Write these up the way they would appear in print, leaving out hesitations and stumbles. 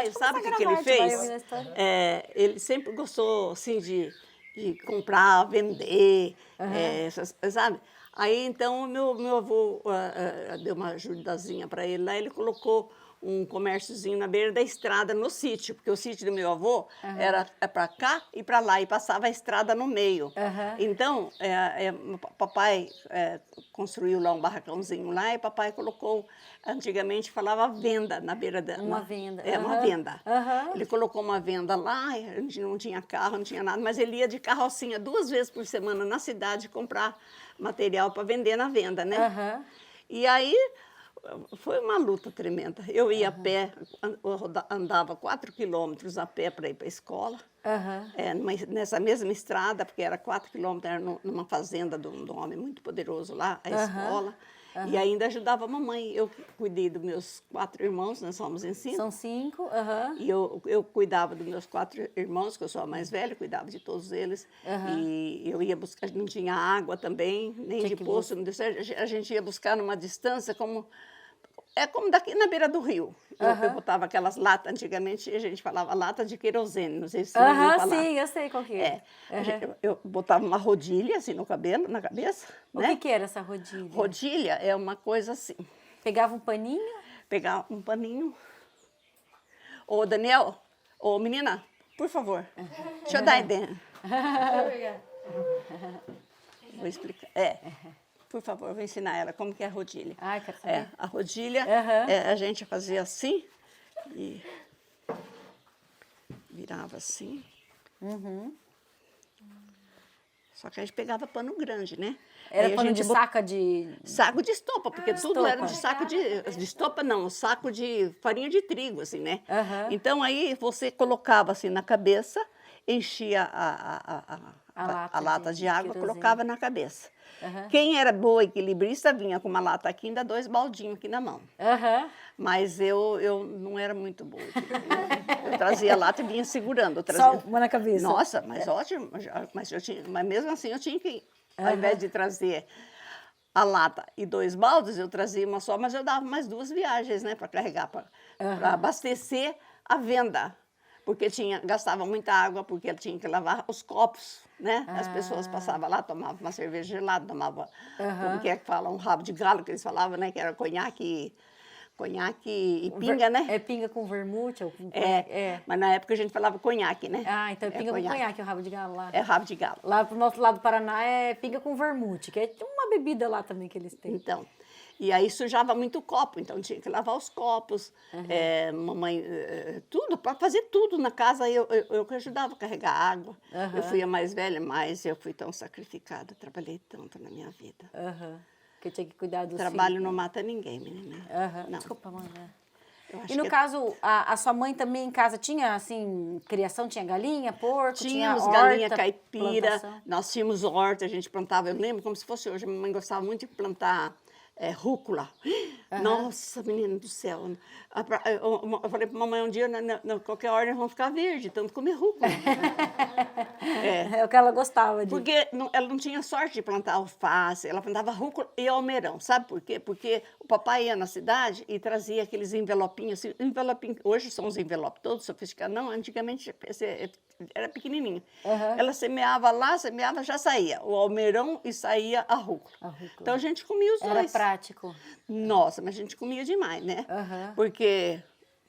papai, sabe o que ele fez? Ele sempre gostou, assim, de comprar, vender, sabe? Aí, então, meu avô deu uma ajudazinha para ele lá, ele colocou um comérciozinho na beira da estrada no sítio, porque o sítio do meu avô era para cá e para lá, e passava a estrada no meio. Então, papai construiu lá um barracãozinho lá, e papai colocou, antigamente falava venda na beira da... Uma venda. Uma venda. Ele colocou uma venda lá, a gente não tinha carro, não tinha nada, mas ele ia de carrocinha 2 vezes por semana na cidade comprar material para vender na venda, né? E aí foi uma luta tremenda. Eu ia a pé, andava 4 quilômetros a pé para ir para a escola. Nessa mesma estrada, porque era 4 quilômetros, era numa fazenda de um homem muito poderoso lá, a escola. E ainda ajudava a mamãe. Eu cuidei dos meus 4 irmãos, nós somos em 5. São 5, E eu cuidava dos meus 4 irmãos, que eu sou a mais velha, cuidava de todos eles. E eu ia buscar, não tinha água também, nem de poço. A gente ia buscar numa distância como daqui na beira do rio. Eu botava aquelas latas, antigamente a gente falava lata de querosene, não sei se você ouviu falar. Sim, eu sei qual que é. Eu botava uma rodilha assim no cabelo, na cabeça. O que era essa rodilha? Rodilha é uma coisa assim. Pegava um paninho? Pegava um paninho. Ô, Daniel, ô, menina, por favor, deixa eu dar a ideia. Vou explicar. Por favor, vou ensinar ela como que é a rodilha. Quero saber. A rodilha, a gente fazia assim e virava assim. Só que a gente pegava pano grande, né? Era pano de saca de... Saco de estopa, porque tudo era de saco de estopa, não, saco de farinha de trigo, assim, né? Então, aí você colocava assim na cabeça, enchia a lata de água, colocava na cabeça. Quem era boa equilibrista vinha com uma lata aqui, ainda 2 baldinhos aqui na mão. Mas eu não era muito boa. Eu trazia a lata e vinha segurando. Só uma na cabeça? Nossa, mas ótimo. Mas mesmo assim eu tinha que, ao invés de trazer a lata e 2 baldes, eu trazia uma só, mas eu dava mais 2 viagens, né, para carregar, para abastecer a venda. Porque gastava muita água, porque tinha que lavar os copos, né? As pessoas passavam lá, tomavam uma cerveja gelada, tomavam, como que fala, um rabo de galo, que eles falavam, né? Que era conhaque e pinga, né? É pinga com vermute? Ou com mas na época a gente falava conhaque, né? Então é pinga com conhaque, o rabo de galo lá. É rabo de galo. Lá pro nosso lado do Paraná é pinga com vermute, que é uma bebida lá também que eles têm. Então, e aí sujava muito o copo, então tinha que lavar os copos, mamãe, tudo, para fazer tudo na casa, eu que ajudava a carregar água. Eu fui a mais velha, mas eu fui tão sacrificada, trabalhei tanto na minha vida. Que eu tinha que cuidar do Trabalho não mata ninguém, menina. Não. Desculpa, mãe. E no caso, a sua mãe também em casa tinha, assim, criação? Tinha galinha, porco? Tínhamos tinha galinha horta, caipira, plantação? nós tínhamos horta, a gente plantava, eu lembro como se fosse hoje, a minha mãe gostava muito de plantar rúcula. Nossa, menina do céu. Eu falei para a mamãe um dia, qualquer hora nós vamos ficar verde, tanto comer rúcula. É o que ela gostava de... Porque ela não tinha sorte de plantar alface, ela plantava rúcula e almeirão. Sabe por quê? Porque o papai ia na cidade e trazia aqueles envelopinhos, assim, hoje são os envelopes todos sofisticados, não, antigamente era pequenininho. Ela semeava lá, já saía o almeirão e saía a rúcula. Então a gente comia os dois. Era prático. Nossa, mas a gente comia demais, né? Porque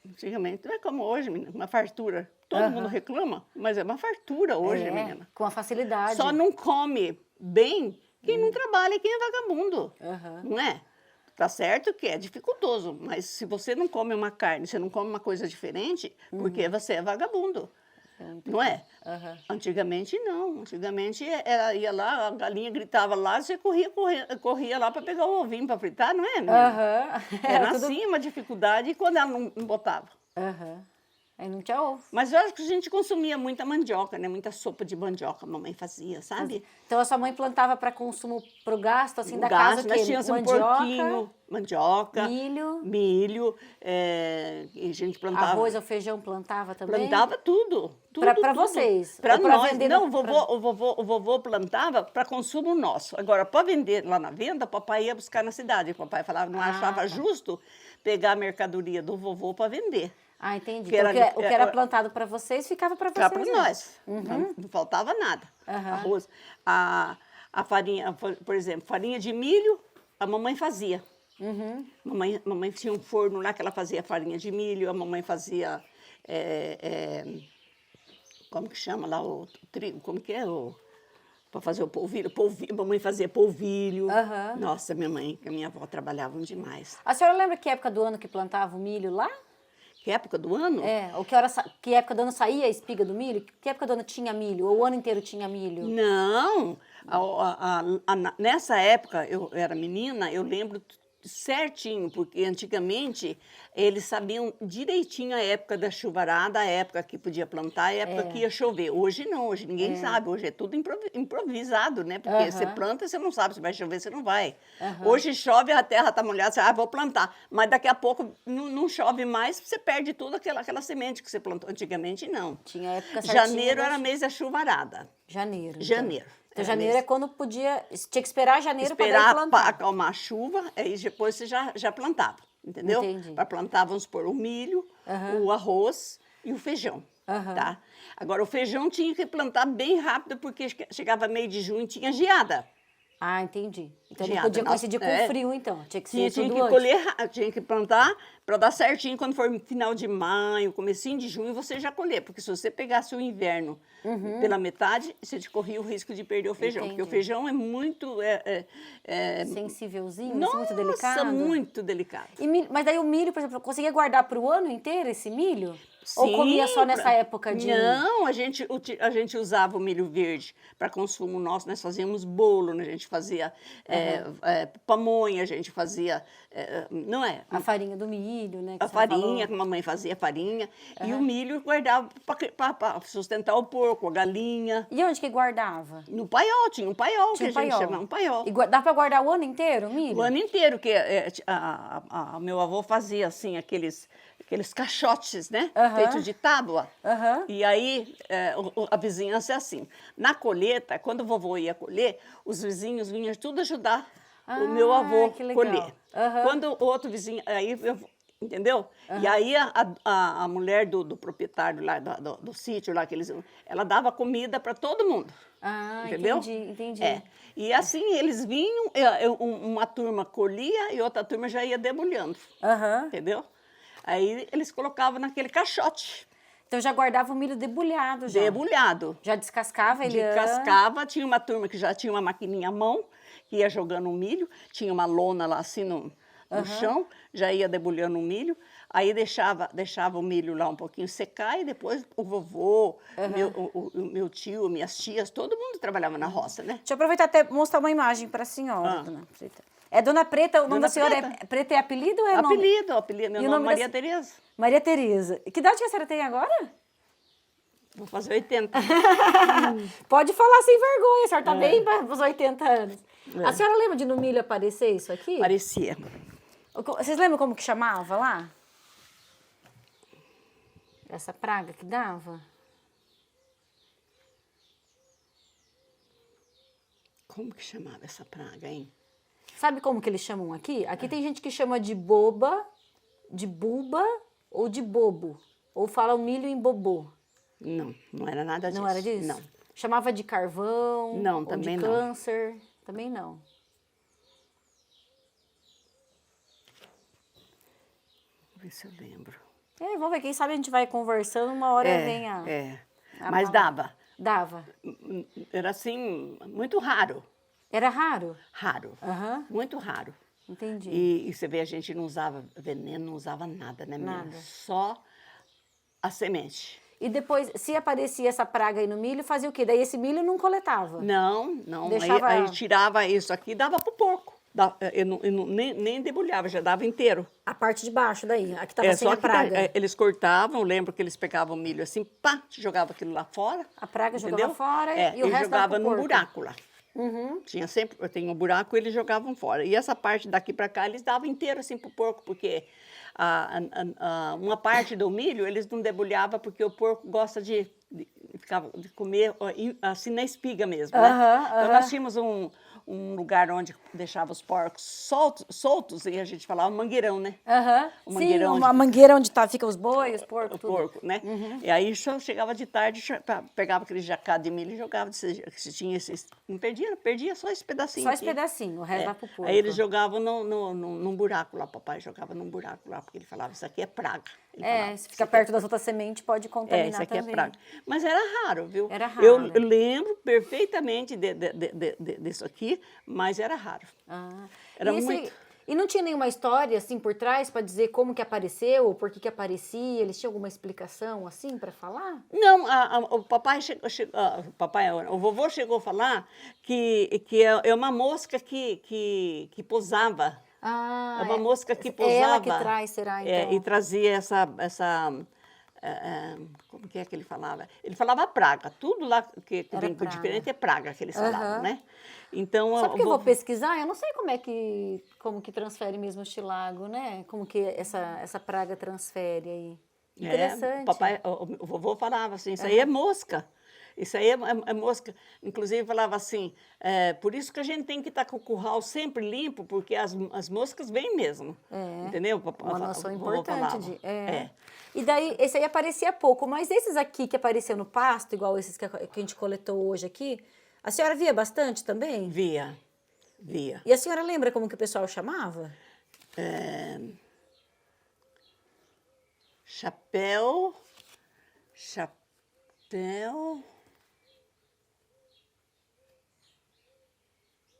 antigamente não é como hoje, menina, uma fartura. Todo mundo reclama, mas é uma fartura hoje, menina. Com a facilidade. Só não come bem quem não trabalha e quem é vagabundo, não é? Tá certo que é dificultoso, mas se você não come uma carne, você não come uma coisa diferente, porque você é vagabundo, não é? Antigamente não, antigamente ela ia lá, a galinha gritava lá, você corria lá para pegar o ovinho para fritar, não é? Era assim uma dificuldade quando ela não botava. Aí não tinha ovo. Mas eu acho que a gente consumia muita mandioca, né? Muita sopa de mandioca a mamãe fazia, sabe? Então a sua mãe plantava para consumo, para o gasto, assim, da gasto, casa, o nós quê? tínhamos Mandioca, um porquinho, mandioca, milho, e a gente plantava... arroz ou feijão plantava também? Plantava tudo. Para vocês? Para nós. Vender não, o vovô plantava para consumo nosso. Agora, para vender lá na venda, o papai ia buscar na cidade. O papai falava, não achava justo pegar a mercadoria do vovô para vender. Ah, entendi. Que Então, era, o que era plantado para vocês ficava para vocês. Ficava para nós. Não faltava nada. Arroz. A farinha, por exemplo, farinha de milho, a mamãe fazia. Mamãe tinha um forno lá que ela fazia farinha de milho, a mamãe fazia... como que chama lá o trigo? Como que é? Para fazer o polvilho. Mamãe fazia polvilho. Nossa, minha mãe e a minha avó trabalhavam demais. A senhora lembra que época do ano que plantava o milho lá? Que época do ano? Ou que época do ano saía a espiga do milho? Que época do ano tinha milho? Ou o ano inteiro tinha milho? Não. Nessa época, eu era menina, eu lembro certinho, porque antigamente eles sabiam direitinho a época da chuvarada, a época que podia plantar, a época que ia chover. Hoje não, hoje ninguém sabe, hoje é tudo improvisado, né? Porque você planta, você não sabe se vai chover, se não vai. Hoje chove, a terra está molhada, você vou plantar. Mas daqui a pouco não chove mais, você perde tudo aquela semente que você plantou. Antigamente não. Tinha época certinha. Janeiro era mês da chuvarada. Janeiro. Janeiro. Então, janeiro é quando tinha que esperar janeiro para plantar. Para acalmar a chuva, aí depois você já plantava, entendeu? Entendi. Para plantar, vamos pôr o milho, o arroz e o feijão, tá? Agora, o feijão tinha que plantar bem rápido, porque chegava meio de junho e tinha geada. Ah, entendi. Então não Geada. podia coincidir com o frio, então. Tinha que ser Tinha tudo que antes. colher, tinha que plantar para dar certinho quando for final de maio, comecinho de junho, você já colher. Porque se você pegasse o inverno pela metade, você te corria o risco de perder o feijão. Entendi. Porque o feijão é muito... Sensívelzinho, Nossa, muito delicado. muito delicado. Mas daí o milho, por exemplo, conseguia guardar para o ano inteiro esse milho? Ou Sim, comia só nessa época de... Não, a gente usava o milho verde para consumo nosso. Nós fazíamos bolo, né? A gente fazia pamonha, a gente fazia... não é? A farinha do milho, né? Que A você falou. farinha, que a mamãe fazia farinha. E o milho guardava para sustentar o porco, a galinha. E onde que guardava? No paiol, tinha um paiol, Tinha que a gente chama um paiol. E dá para guardar o ano inteiro o milho? O ano inteiro, que meu avô fazia assim, aqueles caixotes, né? Feitos de tábua. E aí, a vizinhança é assim. Na colheita, quando o vovô ia colher, os vizinhos vinham tudo ajudar o meu avô que legal. colher. Quando o outro vizinho... entendeu? E aí, a mulher do proprietário lá, do sítio lá, ela dava comida para todo mundo. Ah, entendeu? entendi. E assim, eles vinham, uma turma colhia e outra turma já ia debulhando. Entendeu? Aí eles colocavam naquele caixote. Então já guardava o milho debulhado já. Debulhado. Já descascava ele? Descascava, tinha uma turma que já tinha uma maquininha à mão, que ia jogando o milho, tinha uma lona lá assim no chão, já ia debulhando o milho, aí deixava o milho lá um pouquinho secar e depois o vovô, meu tio, minhas tias, todo mundo trabalhava na roça, né? Deixa eu aproveitar até mostrar uma imagem para a senhora, Dona Preta. É Dona Preta, o nome da senhora Preta é apelido ou é nome? Apelido. Meu nome é Maria Tereza. Maria Tereza. Que idade que a senhora tem agora? Vou fazer 80. Pode falar sem vergonha, a senhora está bem para os 80 anos. A senhora lembra de no milho aparecer isso aqui? Parecia. Vocês lembram como que chamava lá? Essa praga que dava? Como que chamava essa praga, hein? Sabe como que eles chamam aqui? Aqui tem gente que chama de boba, de buba ou de bobo. Ou fala o milho em bobô. Não era nada disso. Não era disso? Não. Chamava de carvão? Não, ou também de não. câncer? Também não. Vou ver se eu lembro. Vamos ver, quem sabe a gente vai conversando, uma hora vem a... Mas dava. Dava. Era assim, muito raro. Era raro? Raro. Muito raro. Entendi. E você vê, a gente não usava veneno, não usava nada, né, menina? Nada. Só a semente. E depois, se aparecia essa praga aí no milho, fazia o quê? Daí esse milho não coletava? Não. Deixava... Aí tirava isso aqui e dava pro porco. Eu nem debulhava, já dava inteiro. A parte de baixo daí, a que estava sem a praga. Eles cortavam, eu lembro que eles pegavam o milho assim, pá, jogavam aquilo lá fora. A praga entendeu? jogava fora e o resto jogava dava pro num porco. buraco lá. Tinha um buraco e eles jogavam fora. E essa parte daqui para cá, eles davam inteiro assim pro porco, porque uma parte do milho eles não debulhavam, porque o porco gosta de ficava de comer assim na espiga mesmo, né? Então nós tínhamos um lugar onde deixava os porcos soltos e a gente falava mangueirão, né? O Sim, mangueirão uma mangueira onde ficam os bois, os porcos, o tudo. porco, né? E aí só chegava de tarde, pegava aquele jacado de milho e jogava. Se tinha esses, não perdia só esse pedacinho. Só esse aqui. pedacinho, o resto vai pro porco. Aí eles jogavam num buraco lá, papai jogava num buraco lá, porque ele falava, isso aqui é praga. Ele falava, Se fica perto das outras sementes, pode contaminar isso aqui também. é praga. Mas era raro, viu? Era raro. Eu lembro perfeitamente disso aqui, mas era raro. Era muito... E não tinha nenhuma história assim por trás para dizer como que apareceu ou por que aparecia? Eles tinham alguma explicação assim para falar? Não, o papai o vovô chegou a falar que é uma mosca que posava. É uma mosca que posava. É ela que traz, será, então? E trazia essa como que é que ele falava? Ele falava praga. Tudo lá que vem praga. Diferente é praga que eles falavam, né? Então, Sabe que eu vou pesquisar? Eu não sei como que transfere mesmo o xilago, né? Como que essa praga transfere aí. Interessante. O vovô falava assim, isso aí é mosca. Isso aí é mosca. Inclusive, falava assim, por isso que a gente tem que estar com o curral sempre limpo, porque as moscas vêm mesmo. Entendeu? Uma noção importante. E daí, esse aí aparecia pouco, mas esses aqui que apareceu no pasto, igual esses que a gente coletou hoje aqui, a senhora via bastante também? Via. E a senhora lembra como que o pessoal chamava? Chapéu.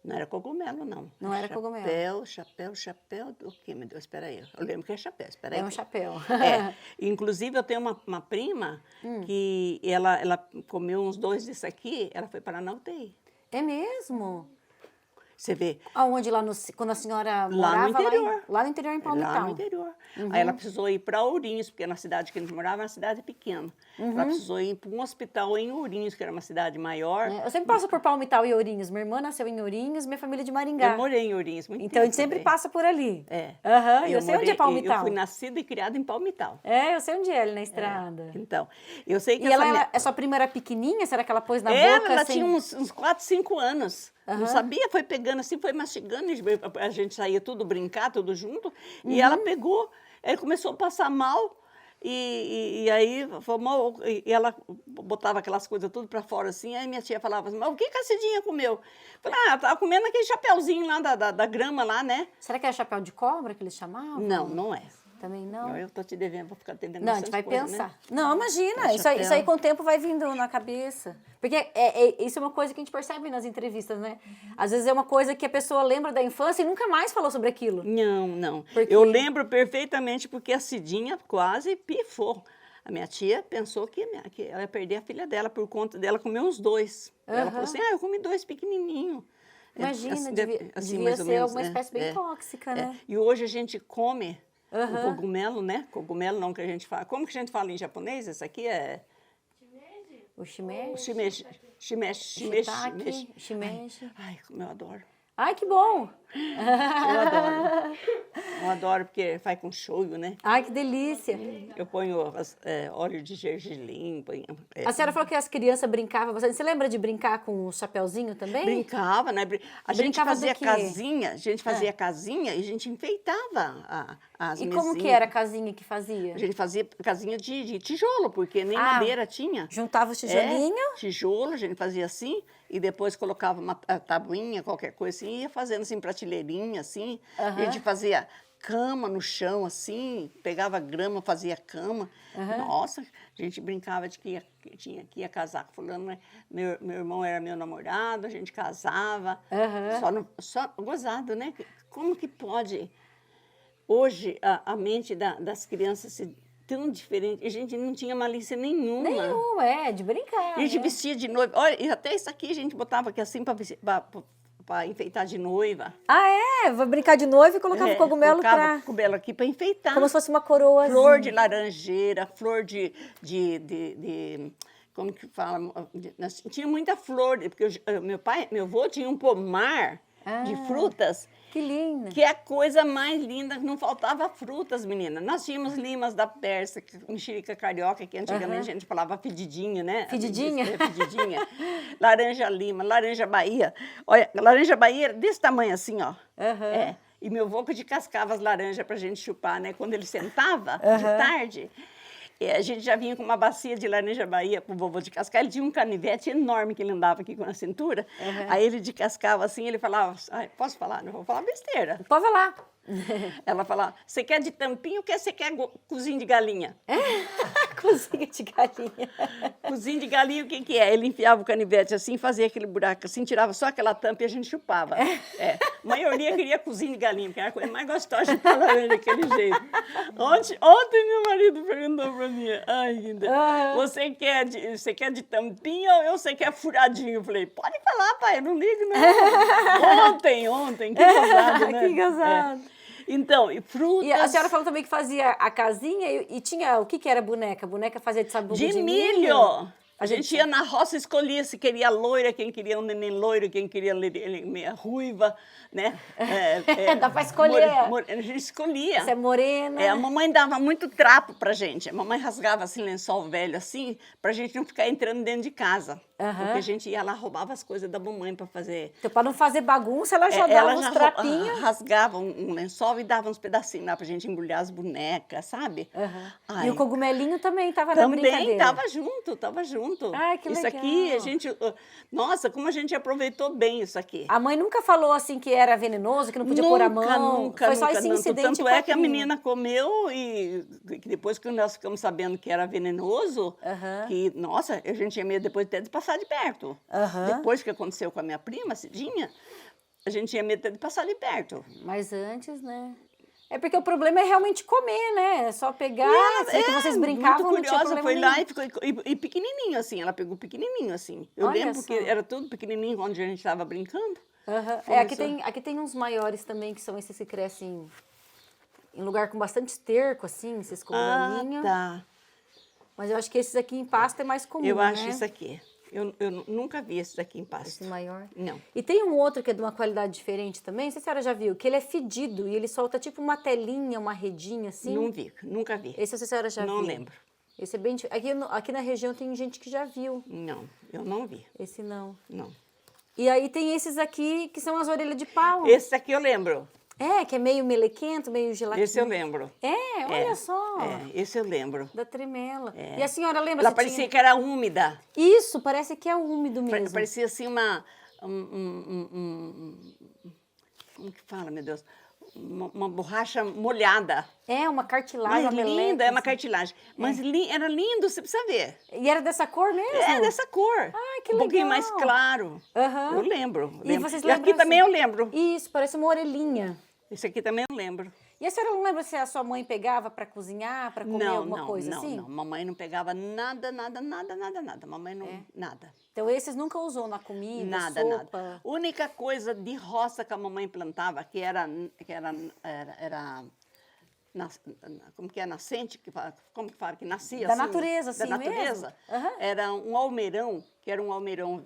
Não era cogumelo, não. Não era cogumelo. Chapéu do quê, meu Deus? Espera aí. Eu lembro que é chapéu, espera aí. É um chapéu. Inclusive, eu tenho uma prima que ela comeu uns 2 disso aqui, ela foi parar na UTI. É mesmo? Você vê? Aonde? Quando a senhora morava? Lá no interior. Lá no interior, em Palmital. Lá no interior. Aí ela precisou ir para Ourinhos, porque na cidade que a gente morava era uma cidade pequena. Ela precisou ir para um hospital em Ourinhos, que era uma cidade maior. Eu sempre passo por Palmital e Ourinhos. Minha irmã nasceu em Ourinhos, minha família é de Maringá. Eu morei em Ourinhos muito tempo. Então a gente sempre passa por ali. Eu sei onde é Palmital. Eu fui nascida e criada em Palmital. Eu sei onde é ali na estrada. Então, eu sei que a sua prima era pequenininha? Será que ela pôs na boca? Ela tinha uns 4, 5 anos. Não sabia, foi pegando assim, foi mastigando, a gente saía tudo brincar, tudo junto, e ela pegou, ela começou a passar mal, e aí e ela botava aquelas coisas tudo para fora assim, aí minha tia falava assim, mas o que a Cidinha comeu? Eu falei, tava comendo aquele chapeuzinho lá da grama lá, né? Será que era chapéu de cobra que eles chamavam? Não, não é. Também não? Eu tô te devendo, vou ficar devendo. Não, a gente vai pensar. Né? Não, imagina, isso aí com o tempo vai vindo na cabeça. Porque isso é uma coisa que a gente percebe nas entrevistas, né? Às vezes é uma coisa que a pessoa lembra da infância e nunca mais falou sobre aquilo. Não. Porque... Eu lembro perfeitamente porque a Cidinha quase pifou. A minha tia pensou que ela ia perder a filha dela por conta dela comer uns 2. Ela falou assim, eu comi 2 pequenininhos. Imagina, devia ser alguma espécie bem tóxica, né? E hoje a gente come... O cogumelo, né? Cogumelo não que a gente fala. Como que a gente fala em japonês? Esse aqui é... O shimeji? O shimeji. Shimeji. Ai, como eu adoro. Ai, que bom! Eu adoro porque faz com shoyu, né? Ai, que delícia! Eu ponho óleo de gergelim. A senhora falou que as crianças brincavam bastante. Você lembra de brincar com o chapeuzinho também? Brincava, né? A gente fazia casinha, e a gente enfeitava as mesinhas. E como que era a casinha que fazia? A gente fazia casinha de tijolo, porque nem madeira tinha. Juntava os tijolinhos? Tijolo, a gente fazia assim, e depois colocava uma tabuinha, qualquer coisa assim, e ia fazendo assim, prateleirinha, assim. A gente fazia cama no chão, assim, pegava grama, fazia cama. Nossa, a gente brincava de que ia casar com fulano, né? Meu irmão era meu namorado, a gente casava. Só gozado, né? Como que pode... Hoje, a mente das crianças se tão diferente. A gente não tinha malícia nenhuma. De brincar. A gente vestia de noiva. Olha, e até isso aqui a gente botava aqui assim para enfeitar de noiva. Vai brincar de noiva e colocava cogumelo pra... Colocava cogumelo aqui para enfeitar. Como se fosse uma coroazinha. Flor de laranjeira, flor de como que fala? Tinha muita flor, porque meu avô tinha um pomar de frutas Que linda. Que é a coisa mais linda, não faltava frutas, menina. Nós tínhamos limas da Pérsia, mexerica carioca, que antigamente a gente falava fedidinha, né? Fedidinha? Fedidinha. Laranja lima, laranja Bahia. Olha, laranja Bahia era desse tamanho assim, ó. É. E meu avô que descascava as laranjas pra gente chupar, né? Quando ele sentava, de tarde, a gente já vinha com uma bacia de laranja Bahia pro vovô descascar. Ele tinha um canivete enorme que ele andava aqui na cintura. Aí ele descascava assim, ele falava, posso falar? Não vou falar besteira. Pode falar. Ela falava, você quer de tampinho ou você quer cozinho de galinha? Cozinha de galinha. Cozinho de galinha, o que que é? Ele enfiava o canivete assim, fazia aquele buraco assim, tirava só aquela tampa e a gente chupava. A maioria queria cozinho de galinha, porque era a coisa mais gostosa de chupar laranja daquele jeito. Ontem meu marido perguntou pra mim, você quer de tampinha ou você quer furadinho? Eu falei, pode falar, pai, eu não ligo não. Ontem, que gozado, né? Que gozado. Então, e frutas... E a senhora falou também que fazia a casinha e tinha... O que era boneca? Boneca fazia de sabugo de milho! A gente ia na roça e escolhia se queria loira, quem queria um neném loiro, quem queria meia ruiva, né? Dá pra escolher. A gente escolhia. Você é morena. A mamãe dava muito trapo pra gente. A mamãe rasgava assim, lençol velho assim, pra gente não ficar entrando dentro de casa. Porque a gente ia lá, roubava as coisas da mamãe pra fazer. Então, pra não fazer bagunça, ela já dava uns trapinhos. Rasgava um lençol e dava uns pedacinhos lá pra gente embrulhar as bonecas, sabe? E o cogumelinho também tava na brincadeira. Também, tava junto. Ai, que legal. Isso aqui, a gente... Nossa, como a gente aproveitou bem isso aqui. A mãe nunca falou assim que era venenoso, que não podia pôr a mão? Nunca. Foi só esse incidente. Tanto é que a menina comeu e depois que nós ficamos sabendo que era venenoso, que, nossa, a gente tinha medo depois até de passar de perto. Depois que aconteceu com a minha prima, Cidinha, a gente tinha medo até de passar de perto. Mas antes, né? É porque o problema é realmente comer, né? É só pegar, sei que vocês brincavam, muito curiosa, não tinha foi nenhum. lá e ficou e pequenininho assim, ela pegou pequenininho assim. Eu lembro que era tudo pequenininho onde a gente estava brincando. Aqui tem uns maiores também, que são esses que crescem em lugar com bastante esterco, assim, esses cogumelinhos. Tá. Mas eu acho que esses aqui em Pasto é mais comum, Eu acho né? isso aqui. Eu nunca vi esses aqui em Pasto. Esse maior? Não. E tem um outro que é de uma qualidade diferente também, não sei se a senhora já viu, que ele é fedido e ele solta tipo uma telinha, uma redinha assim. Não vi, nunca vi. Esse a senhora já viu? Não lembro. Esse é bem... Aqui na região tem gente que já viu. Não, eu não vi. Esse não. Não. E aí tem esses aqui que são as orelhas de pau. Esse aqui eu lembro. Que é meio melequento, meio gelatina. Esse eu lembro. Olha só. Esse eu lembro. Da tremela. E a senhora lembra? Ela parecia que era úmida. Isso, parece que é úmido mesmo. Parecia assim uma... como que fala, meu Deus? Uma borracha molhada. Uma cartilagem, uma meleca, linda, é uma assim. cartilagem. Mas era lindo, você precisa ver. E era dessa cor mesmo? É, dessa cor. Ai, que um legal. pouquinho mais claro. Eu lembro. E vocês E lembram aqui assim? também eu lembro. Isso, parece uma orelhinha. Esse aqui também eu lembro. E a senhora não lembra se a sua mãe pegava para cozinhar, para comer alguma coisa assim? Não. Mamãe não pegava nada. Mamãe não... Nada. Então esses nunca usou na comida, Nada. sopa? Única coisa de roça que a mamãe plantava, que era como que é nascente, como que fala, que nascia Da assim, natureza, assim da natureza, mesmo? era um almeirão, que era um almeirão,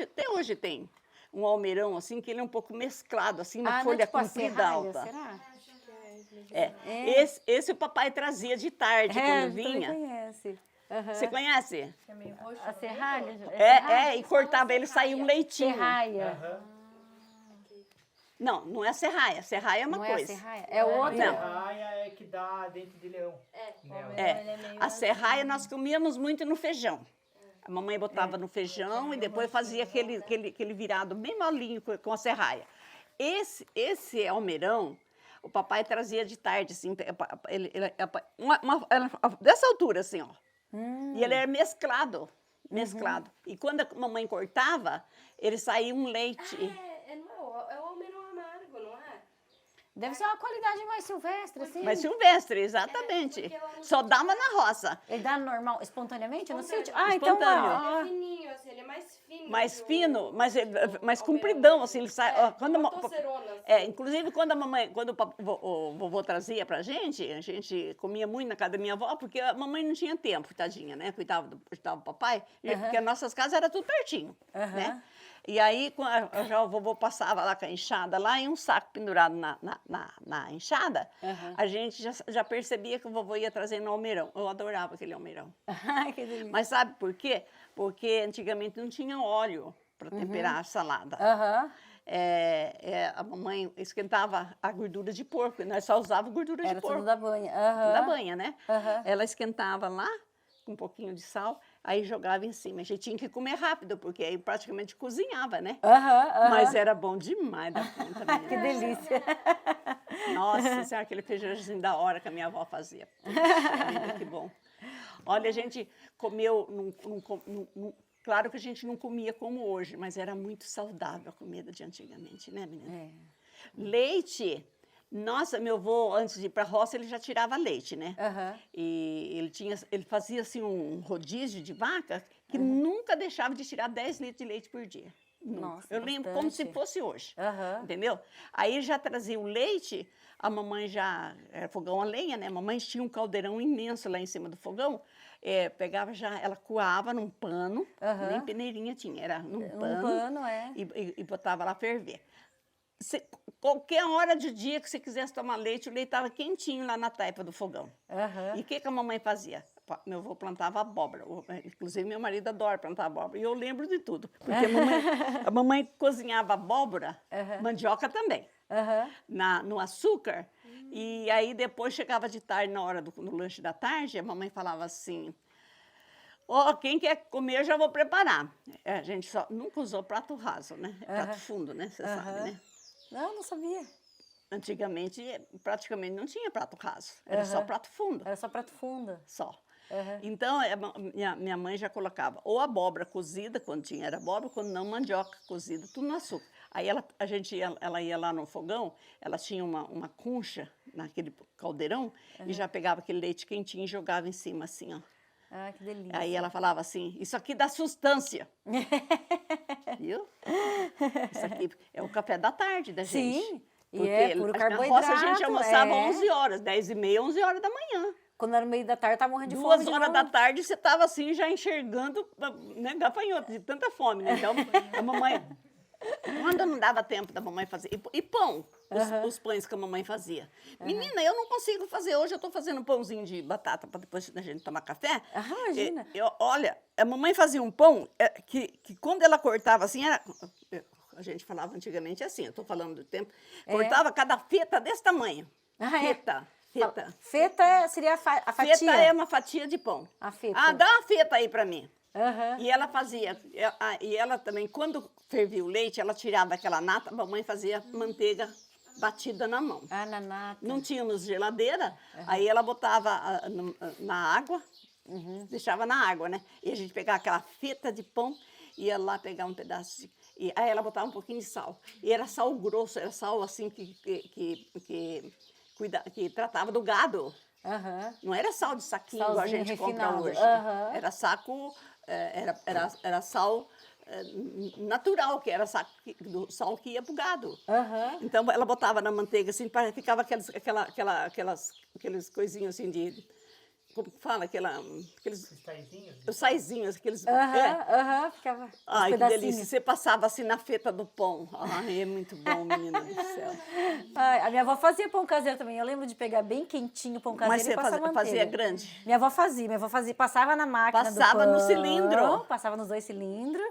até hoje tem um almeirão assim, que ele é um pouco mesclado, assim, uma folha tipo comprida alta. Será? Esse o papai trazia de tarde, quando vinha. Conhece. Você conhece? É meio roxo. A serralha? E cortava ele, saía um leitinho. Serraia. Não é serraia. Serraia é uma Não coisa. é a serraia? É outra? Não. Serraia é que dá dente de leão. A serraia nós comíamos muito no feijão. A mamãe botava no feijão e depois fazia aquele virado bem molinho com a serraia. Esse almeirão, o papai trazia de tarde, assim, dessa altura, assim, ó. E ele era mesclado. E quando a mamãe cortava, ele saía um leite. É o almeirão amargo, não é? Deve ser uma qualidade mais silvestre, assim. Mais silvestre, exatamente. Só dava na roça. Ele dá normal, espontaneamente no sítio? Espontâneo. Ele é fininho, assim, ele é mais fino. Mais que o- fino, mais compridão, assim, ele sai. Quando uma tosserona, assim. Inclusive quando o vovô trazia pra gente, a gente comia muito na casa da minha avó, porque a mamãe não tinha tempo, tadinha, né? Cuidava do papai, porque as nossas casas era tudo pertinho, né? E aí, já o vovô passava lá com a enxada, lá em um saco pendurado na enxada, a gente já percebia que o vovô ia trazendo almeirão. Eu adorava aquele almeirão. Ai, que delícia. Mas sabe por quê? Porque antigamente não tinha óleo para temperar a salada. A mamãe esquentava a gordura de porco, e nós só usávamos gordura de porco. Era tudo da banha. Da banha, né? Ela esquentava lá, com um pouquinho de sal, aí jogava em cima. A gente tinha que comer rápido, porque aí praticamente cozinhava, né? Mas era bom demais da conta. Que delícia. Nossa, isso é aquele feijãozinho da hora que a minha avó fazia. Puxa vida, que bom. Olha, a gente comeu, claro que a gente não comia como hoje, mas era muito saudável a comida de antigamente, né, menina? Leite, nossa, meu avô, antes de ir para a roça, ele já tirava leite, né? E ele fazia assim um rodízio de vaca que nunca deixava de tirar 10 litros de leite por dia. Nossa, eu lembro como se fosse hoje, entendeu? Aí já trazia o leite, a mamãe já, era fogão a lenha, né? A mamãe tinha um caldeirão imenso lá em cima do fogão, pegava já, ela coava num pano, nem peneirinha tinha, era num pano, e botava lá ferver. Qualquer hora do dia que você quisesse tomar leite, o leite estava quentinho lá na taipa do fogão. E o que a mamãe fazia? Meu avô plantava abóbora, inclusive meu marido adora plantar abóbora, e eu lembro de tudo, porque a mamãe cozinhava abóbora, mandioca também, no açúcar, e aí depois chegava de tarde, na hora do lanche da tarde, a mamãe falava assim, quem quer comer, eu já vou preparar. A gente nunca usou prato raso, né? Prato fundo, né? Você sabe, né? Não sabia. Antigamente, praticamente não tinha prato raso, era só prato fundo. Era só prato fundo. Só. Então, minha mãe já colocava ou abóbora cozida, quando tinha era abóbora, quando não, mandioca cozida, tudo no açúcar. Aí ela ia lá no fogão, ela tinha uma concha naquele caldeirão e já pegava aquele leite quentinho e jogava em cima assim, ó. Ah, que delícia. Aí ela falava assim, isso aqui dá sustância. Viu? Isso aqui é o café da tarde da gente. Sim, porque e puro carboidrato. Na roça a gente almoçava 11 horas, 10h30, 11 horas da manhã. Quando era no meio da tarde, tava morrendo de fome. 2 horas da tarde, você estava assim, já enxergando, né, gafanhoto, de tanta fome, né? Então, a mamãe... Quando não dava tempo da mamãe fazer... E pão, os pães que a mamãe fazia. Menina, eu não consigo fazer. Hoje eu estou fazendo um pãozinho de batata para depois da gente tomar café. Imagina. Olha, a mamãe fazia um pão que quando ela cortava assim, a gente falava antigamente assim, eu estou falando do tempo, cortava cada feta desse tamanho. Feta. Feta seria a fatia? Feta é uma fatia de pão. A feta. Dá uma feta aí para mim. E ela fazia, e ela também, quando fervia o leite, ela tirava aquela nata, a mamãe fazia manteiga batida na mão. Na nata. Não tínhamos geladeira, aí ela botava na água, deixava na água, né? E a gente pegava aquela feta de pão, ia lá pegar um pedaço e aí ela botava um pouquinho de sal. E era sal grosso, era sal assim que tratava do gado. Não era sal de saquinho, igual a gente compra hoje. Era saco, era sal natural, que era do sal que ia pro gado. Então ela botava na manteiga assim, ficava aqueles coisinhos assim de... Como que fala? Aqueles os saizinhos, aqueles... ficava Ai, que delícia. Você passava assim na feta do pão. Ai, é muito bom, menina do céu. Ai, a minha avó fazia pão caseiro também. Eu lembro de pegar bem quentinho o pão caseiro e passar manteiga. Mas você fazia grande? Minha avó fazia, passava na máquina do pão. Passava no cilindro. Passava nos 2 cilindros.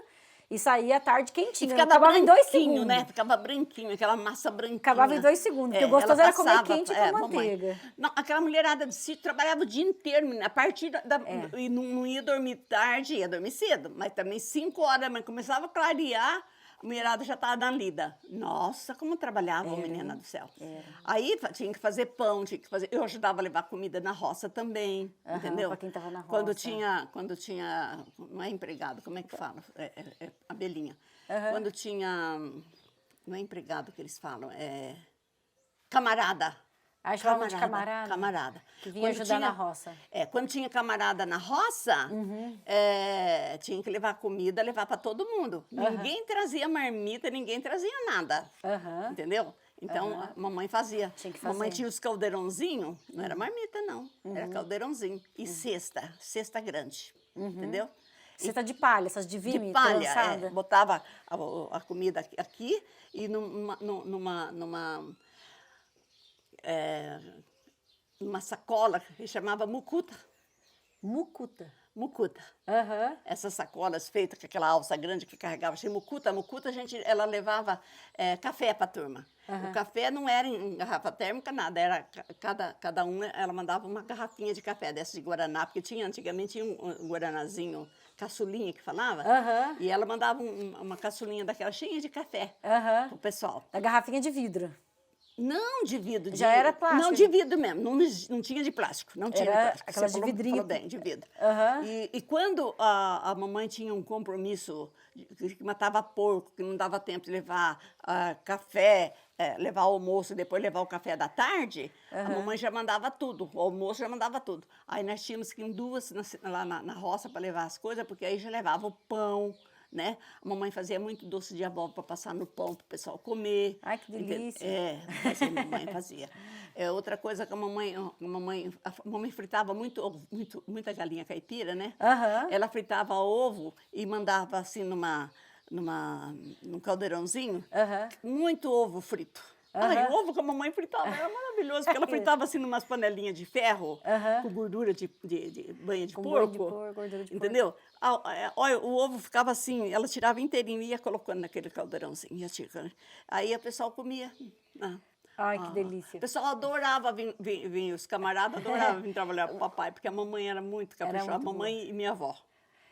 E saía à tarde quentinho. Acabava em 2 segundos, né? Ficava branquinho, aquela massa branquinha. Acabava em 2 segundos, porque o gostoso era comer quente com manteiga. Não, aquela mulherada de sítio trabalhava o dia inteiro, a partir e não ia dormir tarde, ia dormir cedo, mas também 5 horas da manhã, começava a clarear, a mulherada já estava na lida. Nossa, como trabalhava, menina do céu. Aí tinha que fazer pão, eu ajudava a levar comida na roça também, entendeu? Para quem estava na roça. Quando tinha, não é empregado, como é que fala? Abelhinha. Quando tinha, não é empregado que eles falam, camarada. Aí chamava de camarada? Camarada. Que vinha ajudar na roça. Quando tinha camarada na roça, tinha que levar comida, levar para todo mundo. Ninguém trazia marmita, ninguém trazia nada. Entendeu? Então, a mamãe fazia. A mamãe tinha os caldeirãozinhos, não era marmita, não. Era caldeirãozinho. E cesta grande. Entendeu? Cesta de palha, essas de vime, de palha, trançada. botava a comida aqui e numa sacola que chamava mucuta. Mucuta. Mucuta. Aham. Essas sacolas feitas com aquela alça grande que carregava assim, mucuta. A mucuta, ela levava café para a turma. O café não era em garrafa térmica, nada. Era cada uma, ela mandava uma garrafinha de café dessas de Guaraná, porque antigamente tinha um Guaranazinho, caçulinha que falava, e ela mandava uma caçulinha daquela cheia de café pro pessoal. A garrafinha de vidro. Não de vidro. Já era plástico? Não, de vidro mesmo. Não tinha de plástico. Não tinha de plástico. Aquelas de vidrinho. Falou bem, de vidro. E quando a mamãe tinha um compromisso que matava porco, que não dava tempo de levar café, levar almoço e depois levar o café da tarde, a mamãe já mandava tudo. O almoço já mandava tudo. Aí nós tínhamos que ir em duas lá na roça para levar as coisas, porque aí já levava o pão, né? A mamãe fazia muito doce de abóbora para passar no pão para o pessoal comer. Ai, que delícia. A mamãe fazia. Outra coisa que a mamãe fritava muita galinha caipira, né? Ela fritava ovo e mandava assim num caldeirãozinho, muito ovo frito. Ai, o ovo que a mamãe fritava era maravilhoso, porque ela fritava assim numas panelinhas de ferro, com gordura de banha de porco. Gordura de entendeu? Olha, o ovo ficava assim, ela tirava inteirinho e ia colocando naquele caldeirãozinho. Ia tirando. Aí o pessoal comia. Ai, que delícia. O pessoal adorava vir, os camaradas adoravam vir trabalhar com o papai, porque a mamãe era muito caprichosa, a mamãe e minha avó.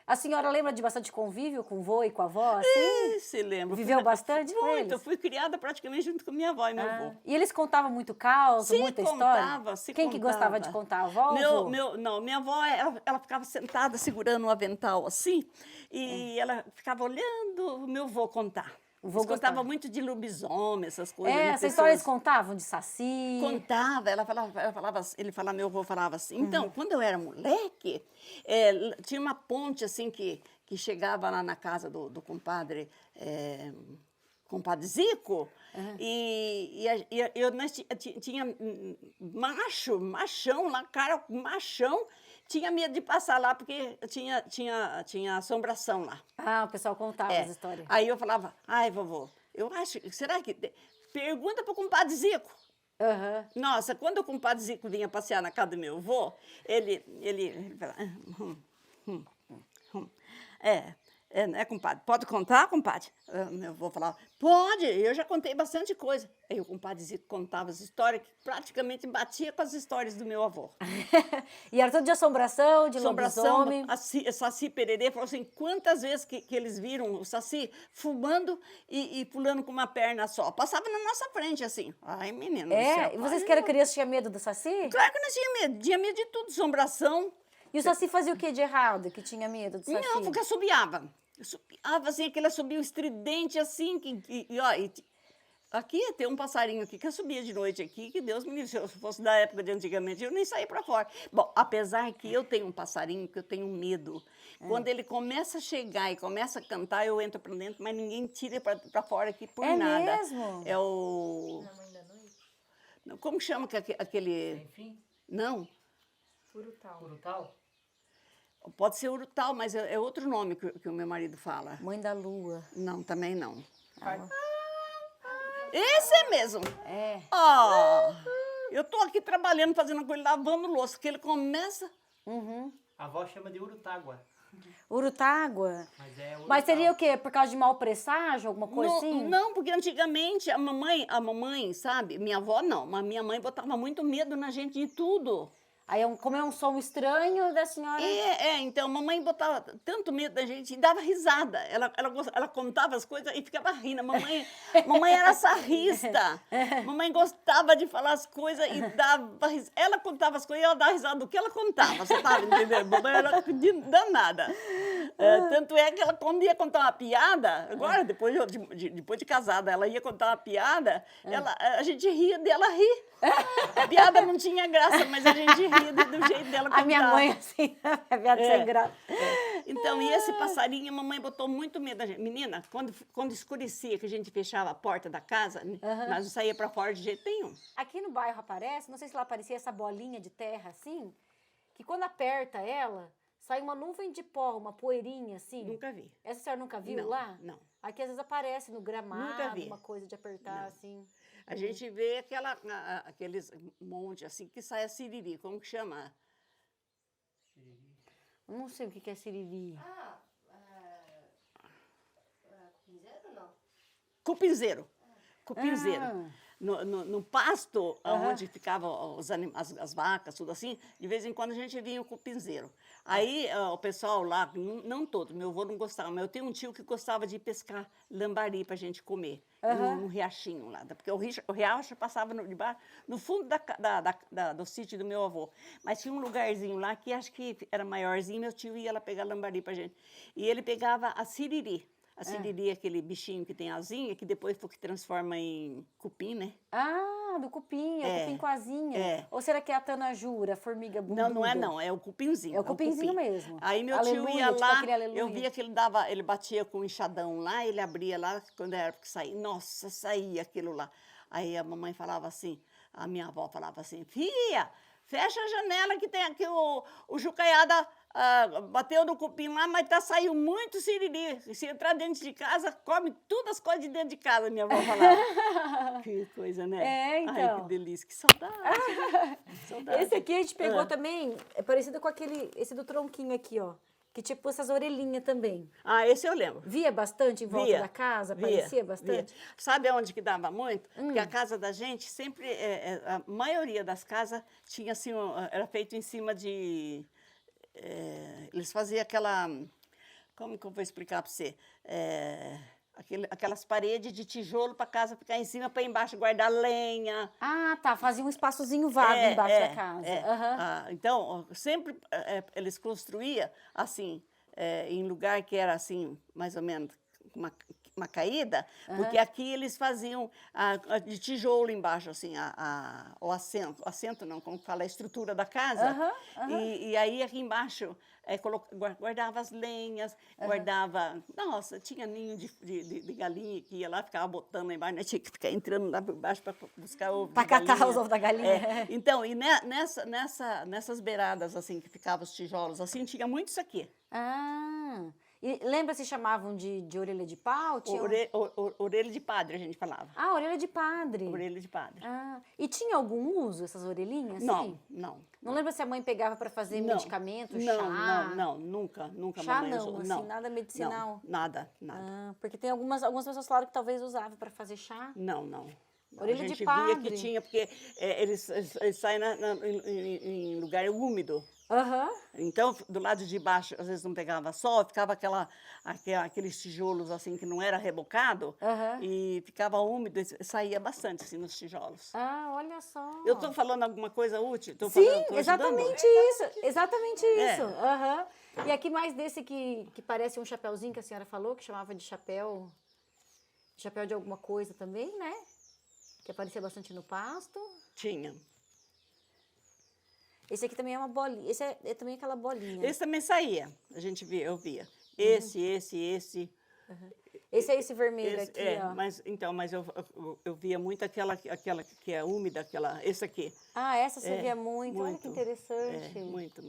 A senhora lembra de bastante convívio com o vô e com a avó, assim? Se lembro. Viveu bastante com eles? Muito, eu fui criada praticamente junto com minha avó e meu avô. E eles contavam muito caos, muita história? Quem que gostava de contar, a avó ou o vô? Não, minha avó, ela ficava sentada segurando um avental assim, e ela ficava olhando o meu avô contar. Eles contavam muito de lobisomem, essas coisas. Essas histórias contavam de saci? Contava, meu avô falava assim. Então, quando eu era moleque, tinha uma ponte assim que chegava lá na casa do compadre Zico, nós tinha machão lá, cara, machão, tinha medo de passar lá porque tinha assombração lá. O pessoal contava as histórias. Aí eu falava, ai, vovô, eu acho, será que... Pergunta para o compadre Zico. Nossa, quando o compadre Zico vinha passear na casa do meu avô, ele falava... compadre, pode contar, compadre? Meu avô falava, pode, eu já contei bastante coisa. Aí o compadre Zico contava as histórias que praticamente batia com as histórias do meu avô. E era tudo de assombração, de lobisomem? Saci Pererê falou assim, quantas vezes que eles viram o Saci fumando e pulando com uma perna só. Passava na nossa frente, assim. Ai, menina. E vocês que eram crianças tinham medo do Saci? Claro que nós tinha medo de tudo, assombração. E o Saci fazia o que de errado, que tinha medo do Saci? Não, porque assobiava. Assobiava, assim, aquele assobio estridente, assim, aqui tem um passarinho aqui que assobia de noite aqui, que Deus me livre, se eu fosse da época de antigamente, eu nem saía para fora. Bom, apesar que eu tenho um passarinho que eu tenho medo. Quando ele começa a chegar e começa a cantar, eu entro para dentro, mas ninguém tira para fora aqui por nada. É mesmo? É o... Na mãe da noite? Como chama aquele... Sem fim? Não. Urutau. Urutau? Pode ser urutau, mas é outro nome que o meu marido fala. Mãe da lua. Não, também não. Esse é mesmo. Eu tô aqui trabalhando, fazendo coisa, lavando louça, que ele começa... A avó chama de urutágua. Urutágua? Mas seria o quê? Por causa de mau presságio, alguma coisa assim? Não, porque antigamente a mamãe, sabe? Minha avó não, mas minha mãe botava muito medo na gente de tudo. Aí, como é um som estranho da senhora... Então, mamãe botava tanto medo da gente e dava risada. Ela contava as coisas e ficava rindo. Mamãe era sarrista. Mamãe gostava de falar as coisas e dava risada. Ela contava as coisas e ela dava risada do que ela contava, você sabe, entendeu? Mamãe era danada. Tanto é que ela, quando ia contar uma piada, agora, depois de casada, ela ia contar uma piada, a gente ria dela rir. A piada não tinha graça, mas a gente ria do jeito dela contar. A minha mãe, assim, a piada sem graça. Então, e esse passarinho, a mamãe botou muito medo da gente. Menina, quando escurecia, que a gente fechava a porta da casa, nós não saía para fora de jeito nenhum. Aqui no bairro aparece, não sei se lá aparecia essa bolinha de terra assim, que quando aperta ela, sai uma nuvem de pó, uma poeirinha assim. Nunca vi. Essa senhora nunca viu Não, lá? não. Aqui às vezes aparece no gramado, Nunca vi. uma coisa de apertar Não. assim. A gente vê aqueles montes assim que sai a siriri, como que chama? Eu não sei o que é siriri. Cupinzeiro não? Cupinzeiro. Cupinzeiro. Ah. No pasto, onde ficavam as vacas, tudo assim, de vez em quando a gente vinha o cupinzeiro. Aí o pessoal lá, não todo, meu avô não gostava, mas eu tenho um tio que gostava de pescar lambari pra gente comer, no riachinho lá. Porque o riacho passava no fundo do sítio do meu avô. Mas tinha um lugarzinho lá que acho que era maiorzinho, meu tio ia lá pegar lambari pra gente. E ele pegava a siriri. A siriri é aquele bichinho que tem asinha, que depois foi que transforma em cupim, né? Ah, do cupim, é o cupim com asinha. É. Ou será que é a tanajura, a formiga bunduda? Não é não, é o cupinzinho. É o cupinzinho mesmo. Aí meu Aleluia, tio ia tipo lá, aquele aleluia. eu via que ele batia com um enxadão lá, ele abria lá, quando era que saía, nossa, saía aquilo lá. Aí a mamãe falava assim, a minha avó falava assim, filha, fecha a janela que tem aqui o jucaiada bateu no cupim lá, mas saiu muito siriri. Se entrar dentro de casa, come todas as coisas de dentro de casa, minha avó falava. Que coisa, né? É, então. Ai, que delícia, que saudade. Que saudade. Esse aqui a gente pegou também, é parecido com esse do tronquinho aqui, ó. Que tipo essas orelhinhas também. Ah, esse eu lembro. Via bastante em volta da casa? Parecia bastante? Via. Sabe aonde que dava muito? Porque a casa da gente sempre, a maioria das casas tinha assim, era feito em cima de... eles faziam aquela... Como que eu vou explicar para você? Aquelas paredes de tijolo para a casa ficar em cima, para embaixo guardar lenha. Ah, tá. Fazia um espaçozinho vago embaixo da casa. Então, sempre eles construíam assim, em lugar que era assim, mais ou menos, uma caída, porque aqui eles faziam de tijolo embaixo, assim, o assento não, como fala, a estrutura da casa. E aí aqui embaixo guardava as lenhas, guardava... Nossa, tinha ninho de galinha que ia lá, ficava botando lá embaixo, né? Tinha que ficar entrando lá por baixo para buscar ovo Para catar os ovos da galinha. Então, e nessas beiradas, assim, que ficavam os tijolos, assim, tinha muito isso aqui. Ah, e lembra se chamavam de orelha de pau? Orelha de padre, a gente falava. Ah, orelha de padre. Orelha de padre. Ah, e tinha algum uso essas orelhinhas? Não, assim? não. Não lembra se a mãe pegava para fazer medicamento, chá? Não, nunca Chá mamãe não, usou. assim, nada medicinal? Não, nada. Ah, porque tem algumas pessoas falaram que talvez usavam para fazer chá. Não. Orelha a gente de via padre. que tinha, porque eles saem em lugar úmido. Então, do lado de baixo, às vezes não pegava sol, ficava aqueles tijolos assim que não era rebocado e ficava úmido, saía bastante assim nos tijolos. Ah, olha só. Eu estou falando alguma coisa útil? Sim, exatamente isso. Exatamente isso. E aqui mais desse que parece um chapéuzinho que a senhora falou, que chamava de chapéu de alguma coisa também, né? Que aparecia bastante no pasto. Tinha. Esse aqui também é uma bolinha. Esse é também aquela bolinha. Esse também saía, eu via. Esse. Esse é esse vermelho aqui, ó. Mas eu via muito aquela que é úmida, esse aqui. Ah, essa você via muito. Olha que interessante. Muito.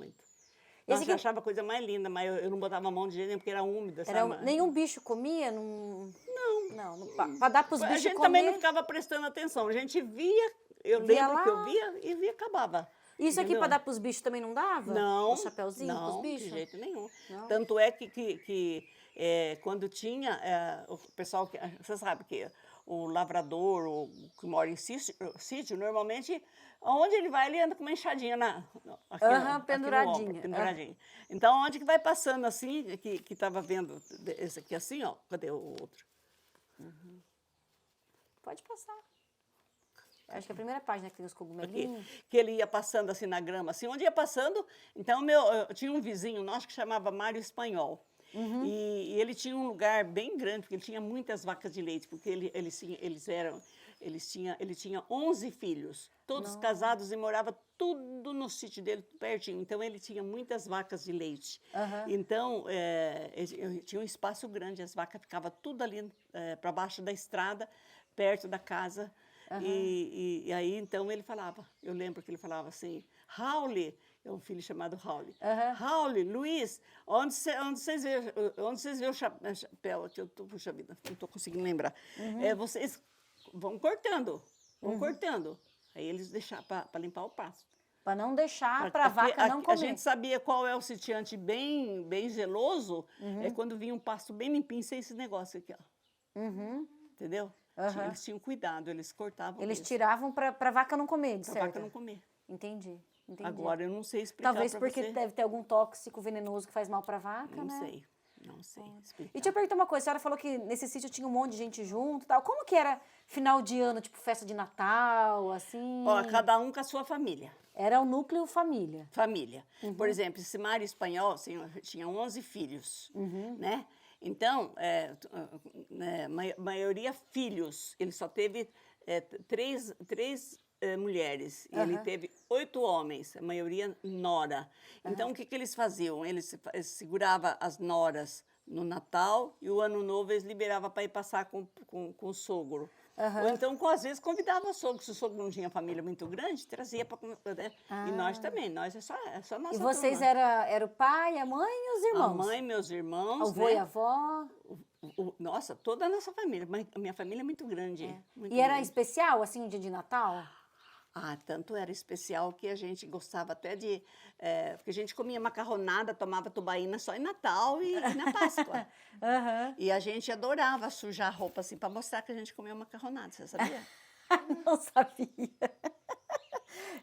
Esse Eu achava a coisa mais linda, mas eu não botava a mão de jeito nenhum, porque era úmida, sabe? Nenhum bicho comia? Não. Para dar para os bichos A gente comer. também não ficava prestando atenção. A gente via, lembro que eu via e via acabava. Isso aqui para dar para os bichos também não dava? Não. O chapéuzinho para os bichos? De jeito nenhum. Não. Tanto é que quando tinha, o pessoal, você sabe que o lavrador, o que mora em sítio, normalmente, onde ele vai, ele anda com uma enxadinha penduradinha. Penduradinha. Então, onde que vai passando assim, que estava vendo esse aqui assim, ó, cadê o outro? Pode passar. Acho que é a primeira página que tem os cogumelinhos. Que ele ia passando assim na grama, assim, onde ia passando. Então, eu tinha um vizinho nosso que chamava Mário Espanhol. E ele tinha um lugar bem grande, porque ele tinha muitas vacas de leite, porque ele tinha 11 filhos, todos casados e morava tudo no sítio dele, pertinho. Então, ele tinha muitas vacas de leite. Então, tinha um espaço grande, as vacas ficavam tudo ali para baixo da estrada, perto da casa. E aí, então, ele falava, eu lembro que ele falava assim, Raul, É um filho chamado Raul. Raul, Luiz, onde vocês vê o chapéu? Aqui puxa vida, não estou conseguindo lembrar. Vocês vão cortando. Aí eles deixaram para limpar o pasto. Para não deixar para a vaca não comer. A gente sabia qual é o sitiante bem zeloso, é quando vinha um pasto bem limpinho, sem esse negócio aqui, ó. Entendeu? Eles tinham cuidado, eles cortavam. Eles tiravam para a vaca não comer, de certo? Para a vaca não comer. Entendi. Agora eu não sei explicar. Talvez porque deve ter algum tóxico venenoso que faz mal para a vaca, não né? Não sei explicar. E deixa eu perguntar uma coisa, a senhora falou que nesse sítio tinha um monte de gente junto e tal. Como que era final de ano, tipo festa de Natal, assim? Ó, cada um com a sua família. Era o núcleo família. Família. Por exemplo, esse Mário Espanhol tinha 11 filhos, né? Então, maioria filhos. Ele só teve três mulheres. E ele teve 8 homens, a maioria nora. Então, o que eles faziam? Eles seguravam as noras no Natal e o Ano Novo eles liberavam para ir passar com o sogro. Ou então, às vezes, convidava o sogro. Se o sogro não tinha família muito grande, trazia para... E nós também, nós é só nossa E vocês turma. era o pai, a mãe e os irmãos? A mãe, meus irmãos, o avô e a avó? Nossa, toda a nossa família. A minha família é muito grande. Muito E era grande. especial, assim, o dia de Natal? Tanto era especial que a gente gostava até de... porque a gente comia macarronada, tomava tubaína só em Natal e na Páscoa. E a gente adorava sujar a roupa assim, para mostrar que a gente comia macarronada, você sabia? Não sabia.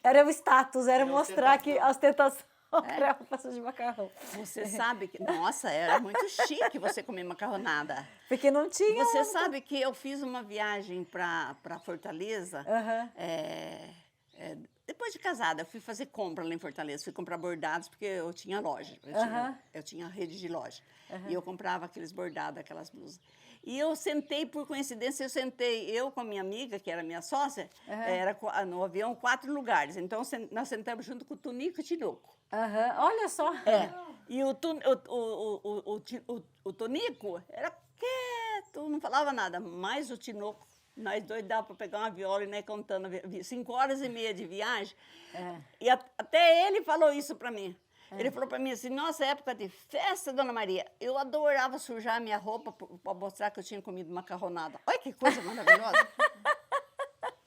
Era o status, era mostrar que a ostentação era a roupa de macarrão. Você sabe que... Nossa, era muito chique você comer macarronada. Porque não tinha... Você sabe que eu fiz uma viagem para Fortaleza... depois de casada, eu fui fazer compra lá em Fortaleza. Fui comprar bordados, porque eu tinha loja. Eu tinha rede de loja. E eu comprava aqueles bordados, aquelas blusas. E eu sentei, por coincidência, eu com a minha amiga, que era minha sócia, era no avião 4 lugares. Então, nós sentamos junto com o Tunico e o Tinoco. Olha só. E o Tonico era quieto, não falava nada. Mas o Tinoco, nós dois dava para pegar uma viola e ir contando 5 horas e meia de viagem. E até ele falou isso para mim. Ele falou para mim assim, nossa, época de festa, Dona Maria, eu adorava sujar a minha roupa para mostrar que eu tinha comido macarronada. Olha que coisa maravilhosa.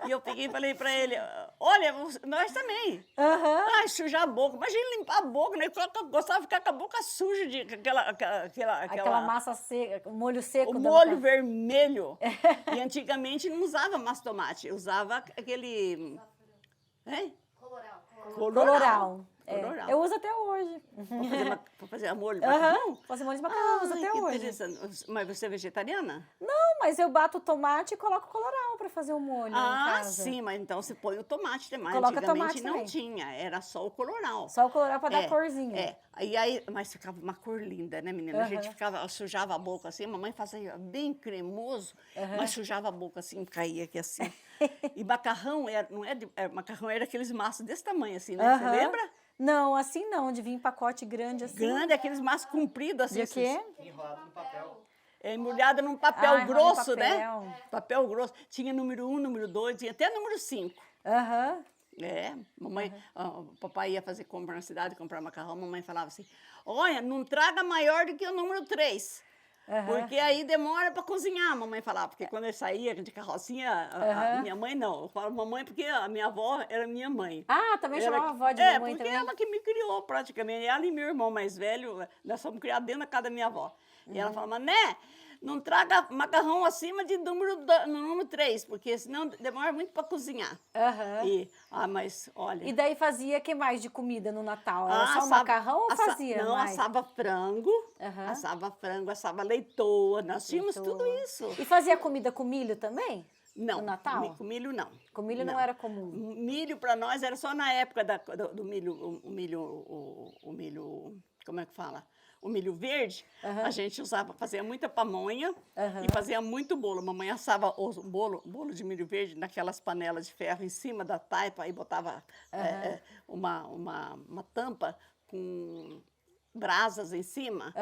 E eu peguei e falei para ele, olha, nós também. Ai, sujar a boca. Imagina limpar a boca, né? Eu gostava de ficar com a boca suja, de aquela massa seca, o molho seco. O molho vermelho. E antigamente não usava massa tomate, usava aquele... Coloral. Coloral. Eu uso até hoje. Para fazer molho de macarrão? Fazer molho de macarrão, uso até que hoje. Interessante. Mas você é vegetariana? Não, mas eu bato o tomate e coloco coloral para fazer o molho em casa. Sim, mas então você põe o tomate também. Coloca Antigamente tomate não também. tinha, era só o coloral. Só o coloral para dar corzinha. Mas ficava uma cor linda, né, menina? A gente sujava a boca assim, a mamãe fazia bem cremoso, mas sujava a boca assim, caía aqui assim. E macarrão, macarrão era aqueles maços desse tamanho assim, né? Você lembra? Não, assim não, de vir em pacote grande assim. Grande, aqueles maços compridos assim. De quê? Enrolado no papel. Embrulhada num papel grosso, papel. né? Papel grosso. Tinha número 1, número 2, tinha até número 5. Mamãe, papai ia fazer compra na cidade, comprar macarrão, mamãe falava assim, olha, não traga maior do que o número 3. Porque aí demora para cozinhar, a mamãe falava. Porque quando eu saía de carrocinha, a minha mãe não. Eu falo mamãe porque a minha avó era minha mãe. Também chamava a avó de mamãe porque também? ela que me criou praticamente. Ela e meu irmão mais velho, nós fomos criados dentro da casa da minha avó. E ela falava, Mané, não traga macarrão acima de número 3, porque senão demora muito para cozinhar. Mas olha... E daí fazia o que mais de comida no Natal? Era só macarrão ou fazia Não, mais? assava frango, assava leitoa, nós tínhamos tudo isso. E fazia comida com milho também? Não, no Natal? Com milho não. Com milho não era comum? Milho para nós era só na época do milho, o milho, como é que fala? O milho verde, a gente usava, fazia muita pamonha e fazia muito bolo. A mamãe assava o bolo de milho verde naquelas panelas de ferro em cima da taipa e botava uma tampa com brasas em cima.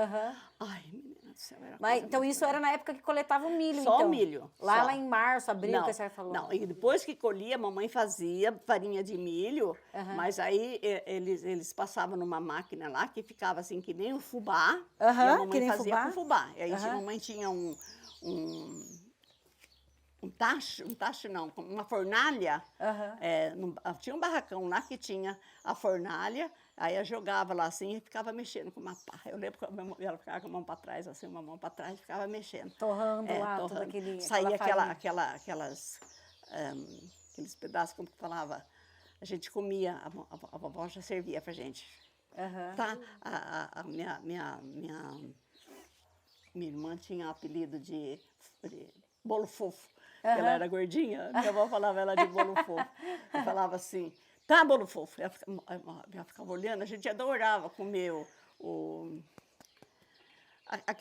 Ai, menina, do céu, era Mas, coisa então muito isso era na época que coletava o milho, Só então? o milho. Lá, só. lá em março, abril, Não, que a senhora falou. não. E depois que colhia, a mamãe fazia farinha de milho, mas aí eles passavam numa máquina lá que ficava assim, que nem o fubá, e a Aham, que mamãe nem fazia fubá. com fubá. E aí a Aham. mamãe tinha um tacho não, uma fornalha. Aham. Tinha um barracão lá que tinha a fornalha, aí eu jogava lá assim e ficava mexendo com uma pá. Eu lembro que ela ficava com a mão para trás, assim, uma mão para trás, e ficava mexendo. Torrando lá, torrando. tudo aquele... Saía farinha. aqueles pedaços, como que falava? A gente comia, a vovó já servia pra gente. Aham. Tá? A minha irmã tinha o apelido de bolo fofo. Ela era gordinha, minha avó falava ela de bolo fofo. Eu falava assim, tá, bolo fofo. Ela ficava olhando, a gente adorava comer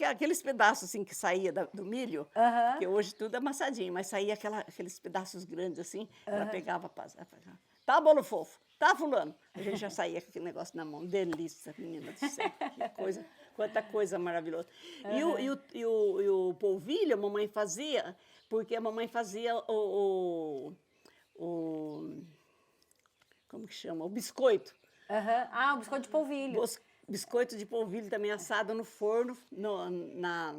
aqueles pedaços assim que saía do milho, que hoje tudo é amassadinho, mas saía aqueles pedaços grandes assim, ela pegava, tá, bolo fofo, tá, fulano. A gente já saía com aquele negócio na mão, delícia, menina do céu, que coisa, quanta coisa maravilhosa. E o polvilho a mamãe fazia, porque a mamãe fazia como que chama? O biscoito. Aham. Ah, o biscoito de polvilho. Biscoito de polvilho também assado no forno, na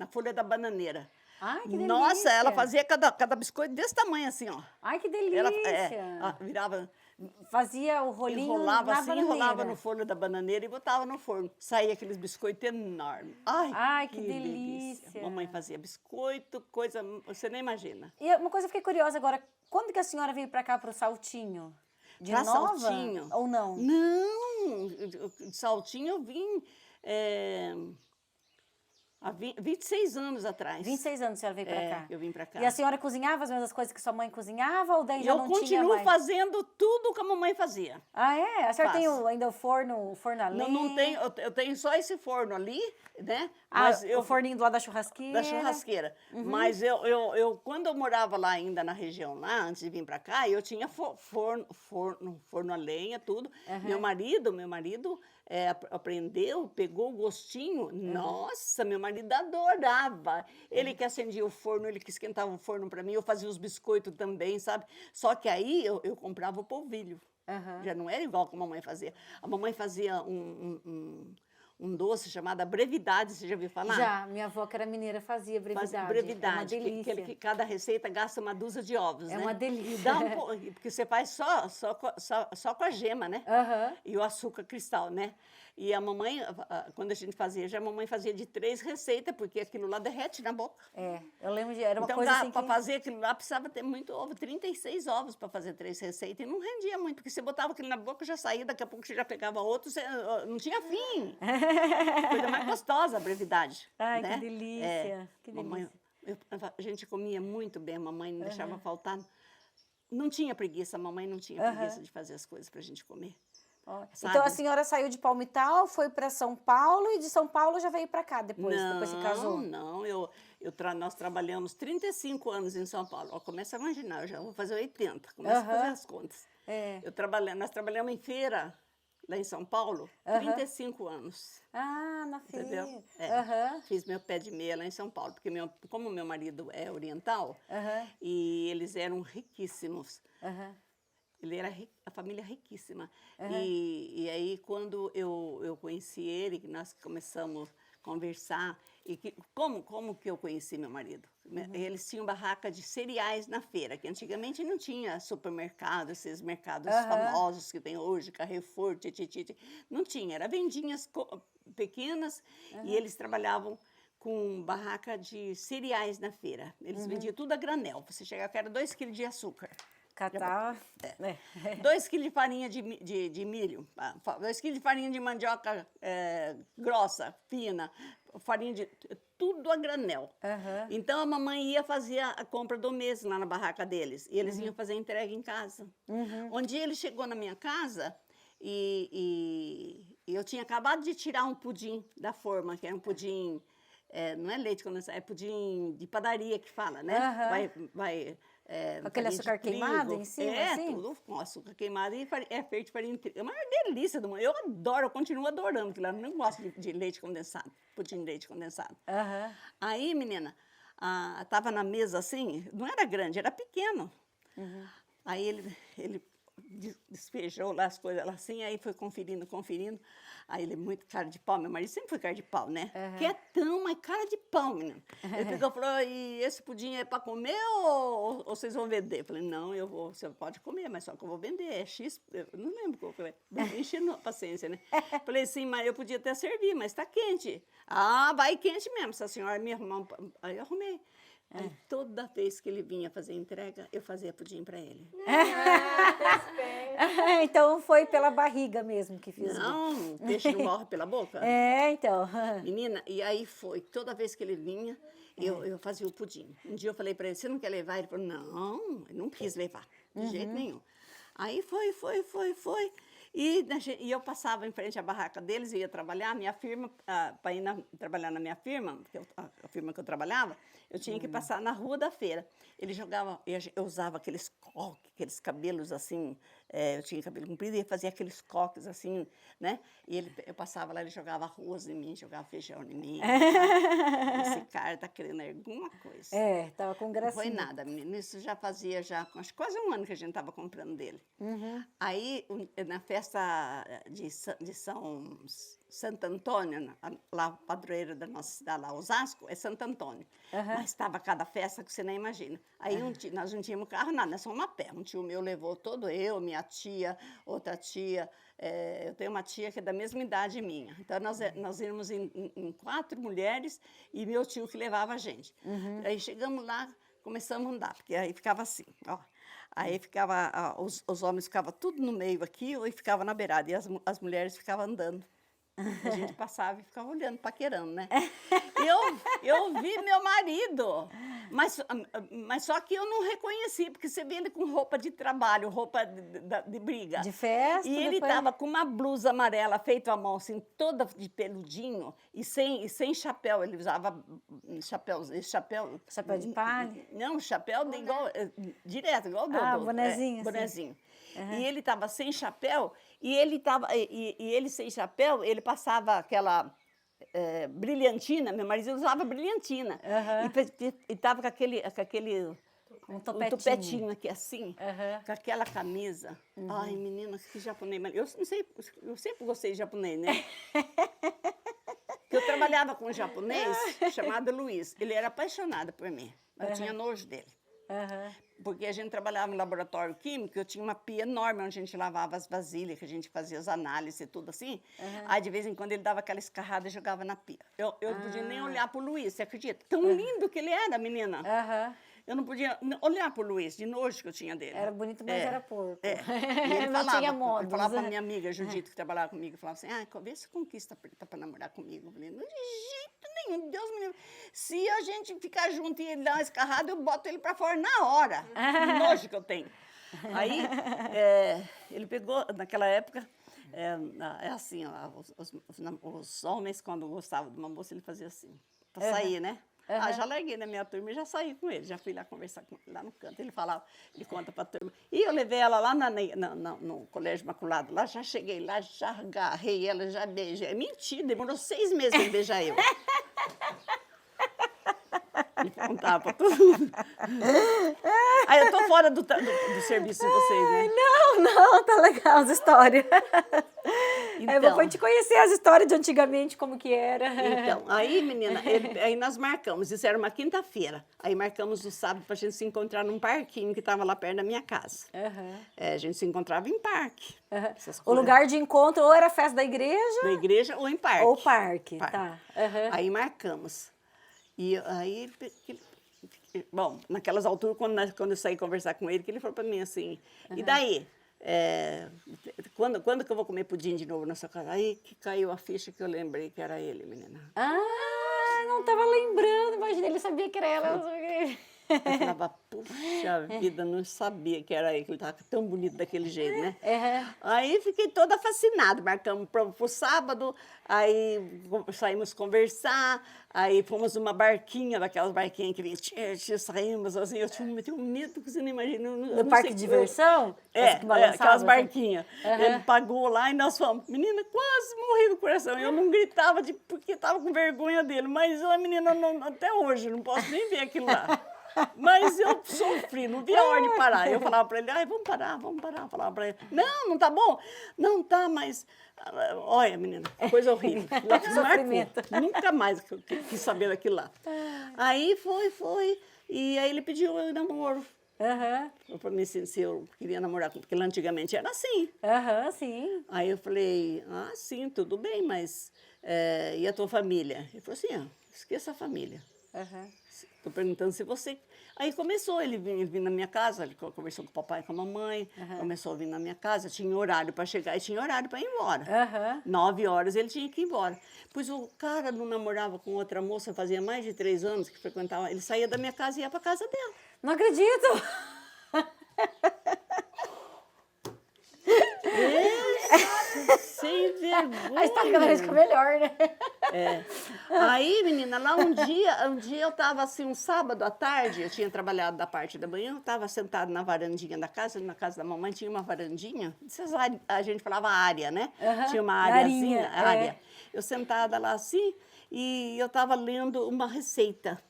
folha da bananeira. Ai, que delícia. Nossa, ela fazia cada biscoito desse tamanho assim, ó. Ai, que delícia. Ela virava, Fazia o rolinho enrolava na assim, bananeira. enrolava no folho da bananeira e botava no forno. Saía aqueles biscoitos enormes. Ai, que delícia. Mamãe fazia biscoito, coisa, você nem imagina. E uma coisa eu fiquei curiosa agora, quando que a senhora veio pra cá, pro Saltinho? De Pra nova? Saltinho? Ou não? Não, de Saltinho eu vim há 26 anos atrás. 26 anos a senhora veio pra cá. Eu vim pra cá. E a senhora cozinhava as mesmas coisas que sua mãe cozinhava ou daí já Eu não tinha continuo mais? fazendo tudo que a mamãe fazia. Ah, é? A senhora tem Faço. ainda o forno a lenha? Não tenho, eu tenho só esse forno ali, né? Ah, o forninho do lado da churrasqueira? Da churrasqueira. Mas quando eu morava lá ainda na região, lá, antes de vir para cá, eu tinha forno a lenha, tudo. Meu marido aprendeu, pegou o gostinho. Nossa, meu marido adorava. Ele que acendia o forno, ele que esquentava o forno para mim, eu fazia os biscoitos também, sabe? Só que aí eu comprava o polvilho. Já não era igual como a mamãe fazia. A mamãe fazia um doce chamado Brevidade, você já ouviu falar? Já, minha avó que era mineira fazia brevidade. Faz brevidade, É uma delícia. que cada receita gasta uma dúzia de ovos, É né? uma delícia. Porque você faz só com a gema, né? E o açúcar cristal, né? E a mamãe, quando a gente fazia, a mamãe fazia de 3 receitas, porque aquilo lá derrete na boca. Eu lembro era uma Então, coisa assim para fazer aquilo lá, precisava ter muito ovo, 36 ovos para fazer 3 receitas, e não rendia muito, porque você botava aquilo na boca, já saía, daqui a pouco você já pegava outro, não tinha fim. Coisa mais gostosa, a brevidade. Ai, né? que delícia, que Mamãe, delícia. a gente comia muito bem, a mamãe não deixava faltar. Não tinha preguiça, a mamãe não tinha preguiça de fazer as coisas para a gente comer. Então a senhora saiu de Palmital, foi para São Paulo e de São Paulo já veio para cá depois se casou? Não, nós trabalhamos 35 anos em São Paulo. Ó, começa a imaginar, eu já vou fazer 80, começa a fazer as contas. Nós trabalhamos em feira, lá em São Paulo, 35 anos. Ah, na feira. Entendeu? Fiz meu pé de meia lá em São Paulo, porque como meu marido é oriental, e eles eram riquíssimos. Ele era a família riquíssima. E aí, quando eu conheci ele, que nós começamos a conversar, como que eu conheci meu marido? Eles tinham barraca de cereais na feira, que antigamente não tinha supermercado, esses mercados famosos que tem hoje, Carrefour, não tinha, era vendinhas pequenas, e eles trabalhavam com barraca de cereais na feira. Eles vendiam tudo a granel, você chegava, era 2 quilos de açúcar. Catar. 2 quilos de farinha de milho, 2 quilos de farinha de mandioca grossa, fina, farinha de... tudo a granel. Então, a mamãe ia fazer a compra do mês lá na barraca deles. E eles iam fazer a entrega em casa. Um dia ele chegou na minha casa e eu tinha acabado de tirar um pudim da forma, que era um pudim... não é leite condensado, é pudim de padaria que fala, né? Com aquele açúcar queimado em cima, assim? Tudo com açúcar queimado e é feito de farinha de trigo. É uma delícia do mundo. Eu adoro, eu continuo adorando aquilo. Eu não gosto de leite condensado, pudim de leite condensado. Aí, menina, tava na mesa assim, não era grande, era pequeno. Aí ele despejou lá as coisas lá assim, aí foi conferindo. Aí ele, muito cara de pau, meu marido sempre foi cara de pau, né? Quietão, mas cara de pau, menina. Ele pegou e falou, e esse pudim é para comer ou vocês vão vender? Eu falei, não, você pode comer, mas só que eu vou vender, é X, eu não lembro qual foi. Enchendo a paciência, né? Falei assim, mas eu podia até servir, mas tá quente. Ah, vai quente mesmo, se a senhora me arrumar Aí eu arrumei. Aí toda vez que ele vinha fazer entrega, eu fazia pudim para ele. Então foi pela barriga mesmo que fiz. Não, peixe não morre pela boca. Então. Menina, e aí foi, toda vez que ele vinha, eu fazia o pudim. Um dia eu falei para ele, você não quer levar? Ele falou, não, eu não quis levar, de jeito nenhum. Aí foi. E eu passava em frente à barraca deles, ia trabalhar, minha firma, para ir trabalhar na minha firma, a firma que eu trabalhava, eu tinha que passar na rua da feira. Ele jogava, eu usava aqueles coques, aqueles cabelos assim, eu tinha cabelo comprido e fazia aqueles coques assim, né? E eu passava lá, ele jogava arroz em mim, jogava feijão em mim. Esse cara tá querendo alguma coisa. Tava com gracinha. Não foi nada, menina, isso já fazia, acho, quase um ano que a gente tava comprando dele. Aí, na festa de Santo Antônio, lá o padroeiro da nossa cidade, lá, Osasco, é Santo Antônio. Mas estava cada festa que você nem imagina. Aí nós não tínhamos carro, nada, nós fomos a pé. Um tio meu levou todo eu, minha tia, outra tia. Eu tenho uma tia que é da mesma idade minha. Então, nós íamos em 4 mulheres e meu tio que levava a gente. Aí chegamos lá, começamos a andar, porque aí ficava assim, ó. Aí ficava, os homens ficavam tudo no meio aqui, ou ficava na beirada, e as mulheres ficavam andando. A gente passava e ficava olhando, paquerando, né? Eu vi meu marido, mas só que eu não reconheci, porque você vê ele com roupa de trabalho, roupa de briga. De festa. E ele estava com uma blusa amarela feita à mão, assim, toda de peludinho, e sem chapéu. Ele usava chapéu Chapéu de palha? Não, chapéu direto, igual o bonezinho. Bonezinho. E ele estava sem chapéu, e ele sem chapéu, ele passava aquela brilhantina, meu marido usava brilhantina, e estava com aquele um topetinho aqui assim, com aquela camisa. Ai, menina, que japonês, eu não sei, eu sempre gostei de japonês, né? Eu trabalhava com um japonês chamado Luiz, ele era apaixonado por mim, eu tinha nojo dele. Porque a gente trabalhava em laboratório químico, eu tinha uma pia enorme onde a gente lavava as vasilhas, que a gente fazia as análises e tudo assim. Aí, de vez em quando, ele dava aquela escarrada e jogava na pia. Eu não podia nem olhar para o Luiz, você acredita? Tão lindo que ele era, menina. Eu não podia olhar para o Luiz, de nojo que eu tinha dele. Era bonito, mas era porco. E ele não tinha modos. Ele falava para minha amiga, Judite, que trabalhava comigo, falava assim, vê se conquista para namorar comigo. Eu falei, de jeito nenhum, Deus me livre. Se a gente ficar junto e ele dar uma escarrada, eu boto ele para fora na hora. Que nojo que eu tenho. Aí, ele pegou, naquela época, assim, ó, os homens, quando gostavam de uma moça, ele fazia assim, para sair, né? Já larguei na minha turma e já saí com ele. Já fui lá conversar com ele lá no canto. Ele conta para a turma. E eu levei ela lá no Colégio Imaculado. Lá já cheguei lá, já agarrei ela, já beijei. É mentira, demorou 6 meses para ele beijar eu. Ele contava para todo mundo. Aí eu tô fora do serviço de vocês, né? Não, tá legal as histórias. Então, foi te conhecer as histórias de antigamente, como que era. Então, aí, menina, aí nós marcamos, isso era uma quinta-feira. Aí marcamos o sábado para a gente se encontrar num parquinho que estava lá perto da minha casa. A gente se encontrava em parque. O lugar de encontro ou era festa da igreja? Da igreja ou em parque. Ou parque. Tá. Aí marcamos. E aí, bom, naquelas alturas, quando eu saí conversar com ele, que ele falou para mim assim, e daí? Quando que eu vou comer pudim de novo na sua casa? Aí que caiu a ficha que eu lembrei que era ele, menina. Não estava lembrando, imagina, ele sabia que era ela. Eu falava, puxa vida, não sabia que era ele, que ele estava tão bonito daquele jeito, né? Aí fiquei toda fascinada, marcamos pro sábado, aí saímos conversar, aí fomos numa barquinha, daquelas barquinhas que saímos assim, eu tinha um medo que você não imagina. No parque de diversão? Aquelas barquinhas. Ele pagou lá e nós fomos. Menina, quase morri do coração. Eu não gritava porque estava com vergonha dele, mas a menina, até hoje, não posso nem ver aquilo lá. Mas eu sofri, não vi a hora de parar. Eu falava para ele, vamos parar. Eu falava para ele, não tá bom. Não tá, mas... Olha, menina, coisa horrível. Marcou. Nunca mais quis saber daquilo lá. Aí foi. E aí ele pediu eu namoro. Para mim, se eu queria namorar, porque lá antigamente era assim. Sim. Aí eu falei, sim, tudo bem, mas e a tua família? Ele falou assim, esqueça a família. Estou perguntando se você... Aí começou, ele vinha na minha casa, ele conversou com o papai e com a mamãe, começou a vir na minha casa, tinha horário para chegar e tinha horário para ir embora. 9 horas ele tinha que ir embora. Pois o cara não namorava com outra moça, fazia mais de 3 anos que frequentava, ele saía da minha casa e ia para casa dela. Não acredito! Sem vergonha. A história cada vez fica melhor, né? Aí, menina, lá um dia eu estava assim, um sábado à tarde, eu tinha trabalhado da parte da manhã, eu estava sentada na varandinha da casa, na casa da mamãe tinha uma varandinha, a gente falava área, né? Tinha uma areazinha, área. Eu sentada lá assim, e eu estava lendo uma receita.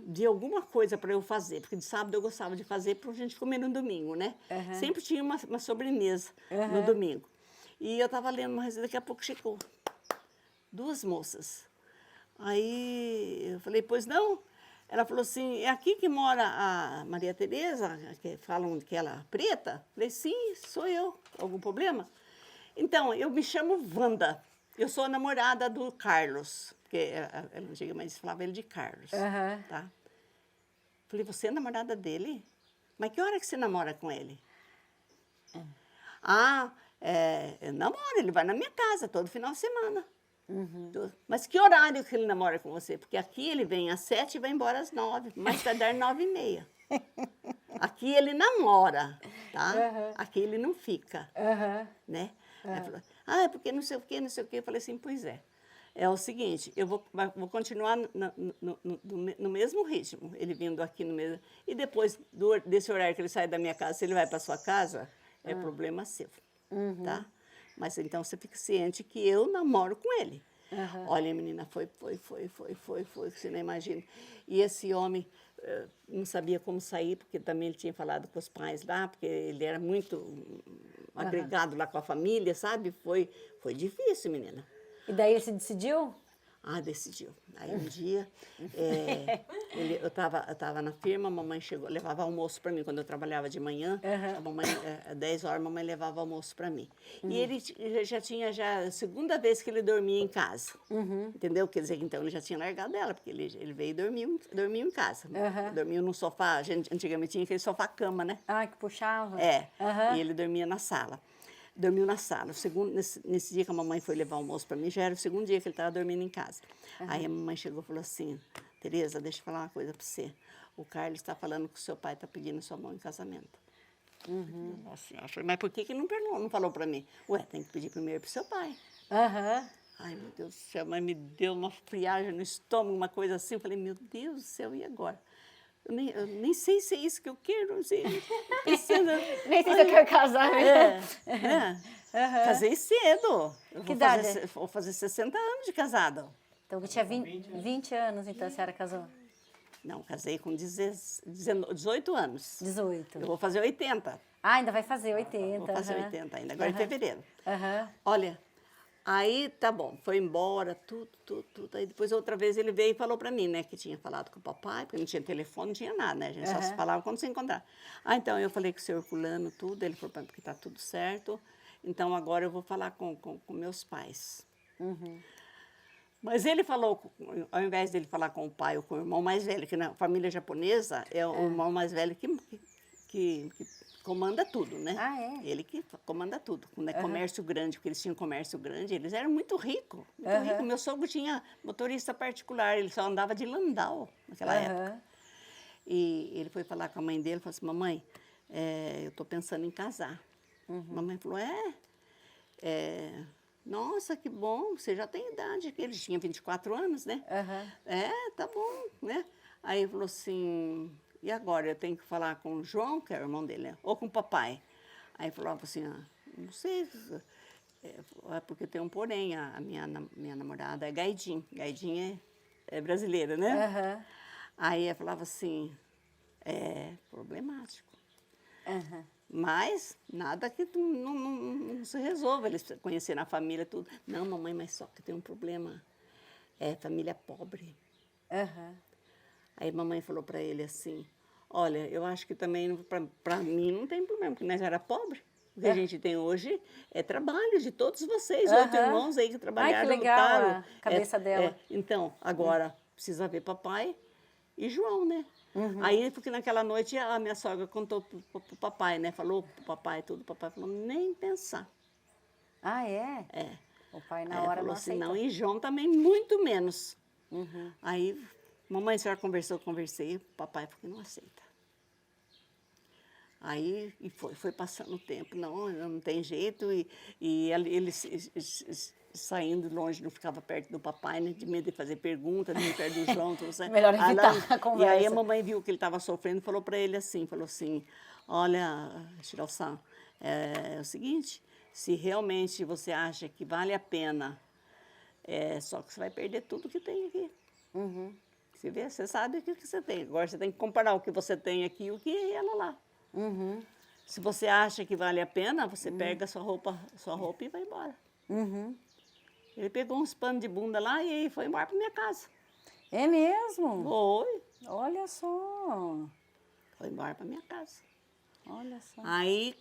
De alguma coisa para eu fazer, porque de sábado eu gostava de fazer para a gente comer no domingo, né? Sempre tinha uma sobremesa no domingo. E eu estava lendo uma receita, daqui a pouco chegou 2 moças. Aí eu falei, pois não? Ela falou assim, é aqui que mora a Maria Tereza, que falam que ela é preta? Eu falei, sim, sou eu. Algum problema? Então, eu me chamo Wanda. Eu sou a namorada do Carlos, porque ela antigamente falava ele de Carlos, tá? Falei, você é a namorada dele? Mas que hora que você namora com ele? Eu namoro, ele vai na minha casa todo final de semana. Mas que horário que ele namora com você? Porque aqui ele vem às 7 e vai embora às 9, mais tardar 9h30. Aqui ele namora, tá? Aqui ele não fica, né? Aí falou, é porque não sei o quê, não sei o quê. Eu falei assim, pois é. É o seguinte, eu vou continuar no mesmo ritmo, ele vindo aqui no mesmo... E depois desse horário que ele sai da minha casa, se ele vai para sua casa, é problema seu, tá? Mas então você fica ciente que eu namoro com ele. Olha, menina, foi, você não imagina. E esse homem não sabia como sair, porque também ele tinha falado com os pais lá, porque ele era muito agregado lá com a família, sabe? Foi difícil, menina. E daí ele se decidiu? Decidiu. Aí um dia, eu tava na firma, a mamãe chegou, levava almoço para mim, quando eu trabalhava de manhã, a mamãe, às 10 horas, a mamãe levava almoço para mim. E ele já tinha, a segunda vez que ele dormia em casa, entendeu? Quer dizer, então ele já tinha largado ela, porque ele veio e dormiu em casa. Dormiu num sofá, antigamente tinha aquele sofá-cama, né? Que puxava. E ele dormia na sala. Dormiu na sala. Nesse dia que a mamãe foi levar o almoço para mim, já era o segundo dia que ele estava dormindo em casa. Aí a mamãe chegou e falou assim, Tereza, deixa eu falar uma coisa para você. O Carlos está falando que o seu pai está pedindo sua mão em casamento. Assim, eu falei, mas por que não falou para mim? Tem que pedir primeiro para o seu pai. Ai, meu Deus do céu, mas me deu uma friagem no estômago, uma coisa assim. Eu falei, meu Deus do céu, e agora? Eu nem sei se é isso que eu quero, não sei. Nem sei se eu quero casar mesmo. Casei cedo. Que idade? Vou fazer 60 anos de casada. Então, eu tinha 20 anos, então, a senhora casou? Não, casei com 18 anos. 18. Eu vou fazer 80. Ainda vai fazer 80. Vou fazer 80 ainda, agora em fevereiro. Olha, aí tá bom, foi embora, tudo. Aí depois outra vez ele veio e falou pra mim, né, que tinha falado com o papai, porque não tinha telefone, não tinha nada, né, a gente só se falava quando se encontrava. Então eu falei com o senhor fulano, tudo, ele falou pra mim que tá tudo certo, então agora eu vou falar com meus pais. Mas ele falou, ao invés dele falar com o pai ou com o irmão mais velho, que na família japonesa é o irmão mais velho que comanda tudo, né? Ele que comanda tudo. Quando é comércio grande, porque eles tinham comércio grande, eles eram muito ricos, muito ricos. Meu sogro tinha motorista particular, ele só andava de Landau naquela época. E ele foi falar com a mãe dele, falou assim, mamãe, eu estou pensando em casar. Mamãe falou, nossa, que bom, você já tem idade. Ele tinha 24 anos, né? Tá bom, né? Aí ele falou assim, e agora? Eu tenho que falar com o João, que é o irmão dele, né? Ou com o papai? Aí ele falou assim, não sei, porque tem um porém, a minha namorada é Gaidin. Gaidin é brasileira, né? Aí eu falava assim, problemático. Mas nada que não se resolva. Eles conheceram a família, tudo. Não, mamãe, mas só que tem um problema. Família pobre. Aí a mamãe falou para ele assim, olha, eu acho que também para mim não tem problema, porque nós era pobre. O que a gente tem hoje é trabalho de todos vocês, 8 irmãos aí que trabalharam, Ai, que legal lutaram. a cabeça dela. Então, agora precisa ver papai e João, né? Aí, porque naquela noite a minha sogra contou pro papai, né? Falou pro papai tudo, o papai falou, nem pensar. Ah, é? O pai na hora falou não assim, aceitou. não, e João também muito menos. Aí, mamãe, a senhora conversei, o papai falou que não aceita. Aí e foi passando o tempo, não tem jeito, e ele saindo longe, não ficava perto do papai, né, de medo de fazer pergunta, nem perto do João. Tudo, Melhor evitar a conversa. E aí a mamãe viu que ele estava sofrendo e falou para ele assim, olha, Shirao-san, é o seguinte, se realmente você acha que vale a pena, só que você vai perder tudo que tem aqui. Você sabe o que você tem, agora você tem que comparar o que você tem aqui e o que é ela lá. Se você acha que vale a pena, você pega sua roupa e vai embora. Ele pegou uns panos de bunda lá e foi embora para minha casa. É mesmo? Foi. Olha só. Foi embora para minha casa. Olha só. Aí,